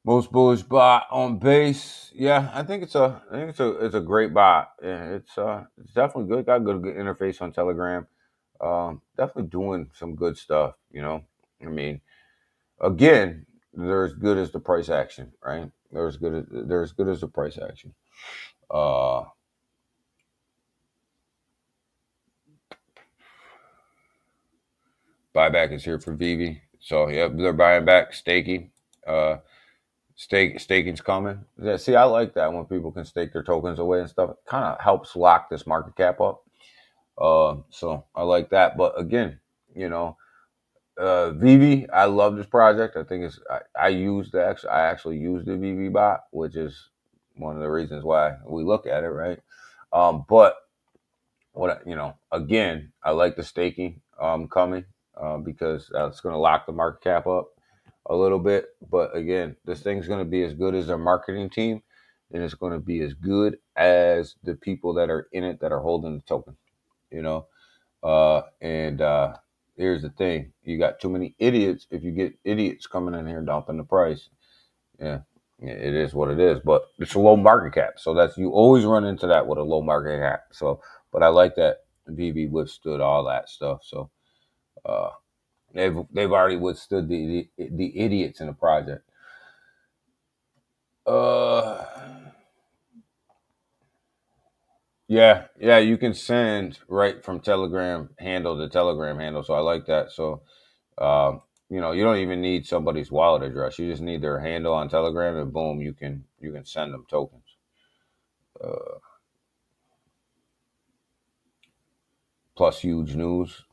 most bullish bot on base. Yeah, I think it's a great bot. Yeah, it's definitely good. Got good interface on Telegram. Definitely doing some good stuff. I mean, again, they're as good as the price action, right? They're as good as the price action. Uh, Buyback is here for Vivi. So yeah, they're buying back staking. Uh, staking's coming. Yeah, see, I like that when people can stake their tokens away and stuff. It kind of helps lock this market cap up. So I like that. But again, you know, Vivi, I love this project. I think I actually use the Vivi bot, which is one of the reasons why we look at it, right? But again, I like the staking coming because it's going to lock the market cap up a little bit. But again, this thing's going to be as good as their marketing team, and it's going to be as good as the people that are in it that are holding the token. You know, and here's the thing: you got too many idiots. If you get idiots coming in here dumping the price, yeah, it is what it is. But it's a low market cap, so you always run into that with a low market cap. So, but I like that VV withstood all that stuff. So uh, they've already withstood the idiots in the project. Uh, yeah, you can send right from Telegram handle to Telegram handle. So I like that. So you don't even need somebody's wallet address. You just need their handle on Telegram, and boom, you can send them tokens. Uh, Plus huge news.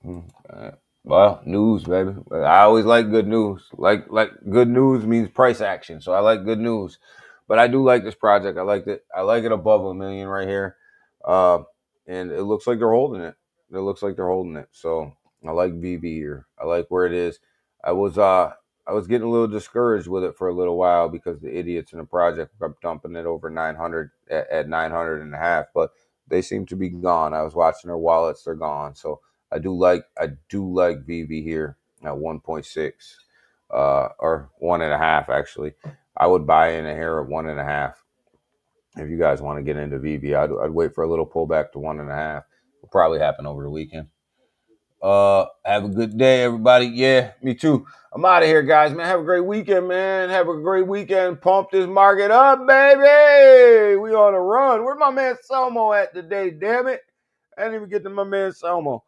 Well, news, baby. I always like good news. Like good news means price action, so I like good news. But I do like this project. I like it. I like it above a million right here, uh, and it looks like they're holding it. It looks like they're holding it. So I like VV here. I like where it is. I was uh I was getting a little discouraged with it for a little while because the idiots in the project kept dumping it over 900 at 900 and a half, but they seem to be gone. I was watching their wallets; they're gone. So I do like VV here at 1.6 or 1.5 actually. I would buy in here at 1.5 if you guys want to get into VV. I'd wait for a little pullback to 1.5. Will probably happen over the weekend. Have a good day, everybody. Yeah, me too. I'm out of here, guys, man. Have a great weekend, man. Have a great weekend. Pump this market up, baby. We on a run. Where's my man Selmo at today, damn it? I didn't even get to my man Selmo.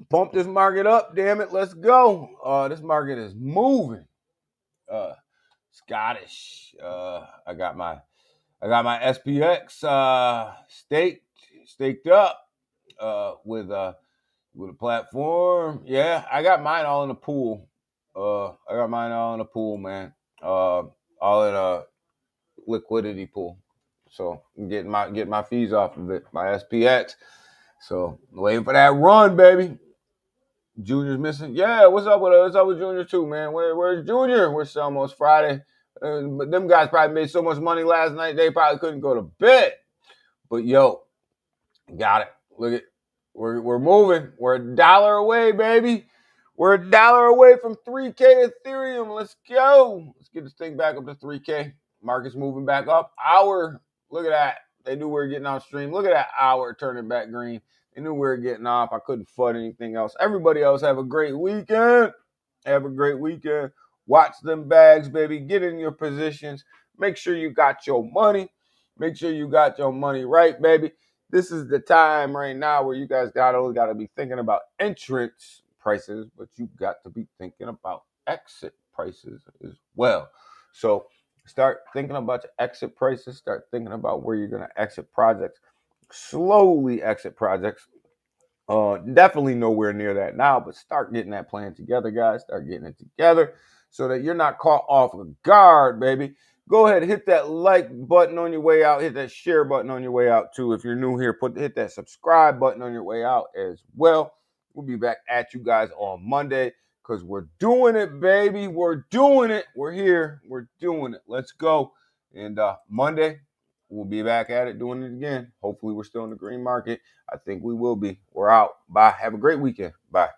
Pump this market up, damn it. Let's go. This market is moving. Uh, Scottish. I got my SPX staked up with a platform. Yeah, I got mine all in the pool. I got mine all in the pool, man. All in a liquidity pool. So I'm getting my fees off of it, my SPX. So waiting for that run, baby. Junior's missing. Yeah, what's up with Junior too, man? Where's Junior? Where's almost Friday? But them guys probably made so much money last night they probably couldn't go to bed. But yo, got it. Look at we're moving. We're $1 away, baby. We're $1 away from 3K Ethereum. Let's go. Let's get this thing back up to 3K. Market's moving back up. Look at that. They knew we were getting off stream. Look at that hour turning back green. They knew we were getting off. I couldn't fud anything else. Everybody else have a great weekend. Have a great weekend. Watch them bags, baby. Get in your positions. Make sure you got your money. Make sure you got your money right, baby. This is the time right now where you guys got to be thinking about entrance prices, but you got to be thinking about exit prices as well. So start thinking about your exit prices. Start thinking about where you're going to exit projects. Slowly exit projects. Definitely nowhere near that now, but start getting that plan together, guys. Start getting it together so that you're not caught off guard, baby. Go ahead, hit that like button on your way out. Hit that share button on your way out too. If you're new here, hit that subscribe button on your way out as well. We'll be back at you guys on Monday because we're doing it, baby. We're doing it. We're here. We're doing it. Let's go. And Monday, we'll be back at it, doing it again. Hopefully, we're still in the green market. I think we will be. We're out. Bye. Have a great weekend. Bye.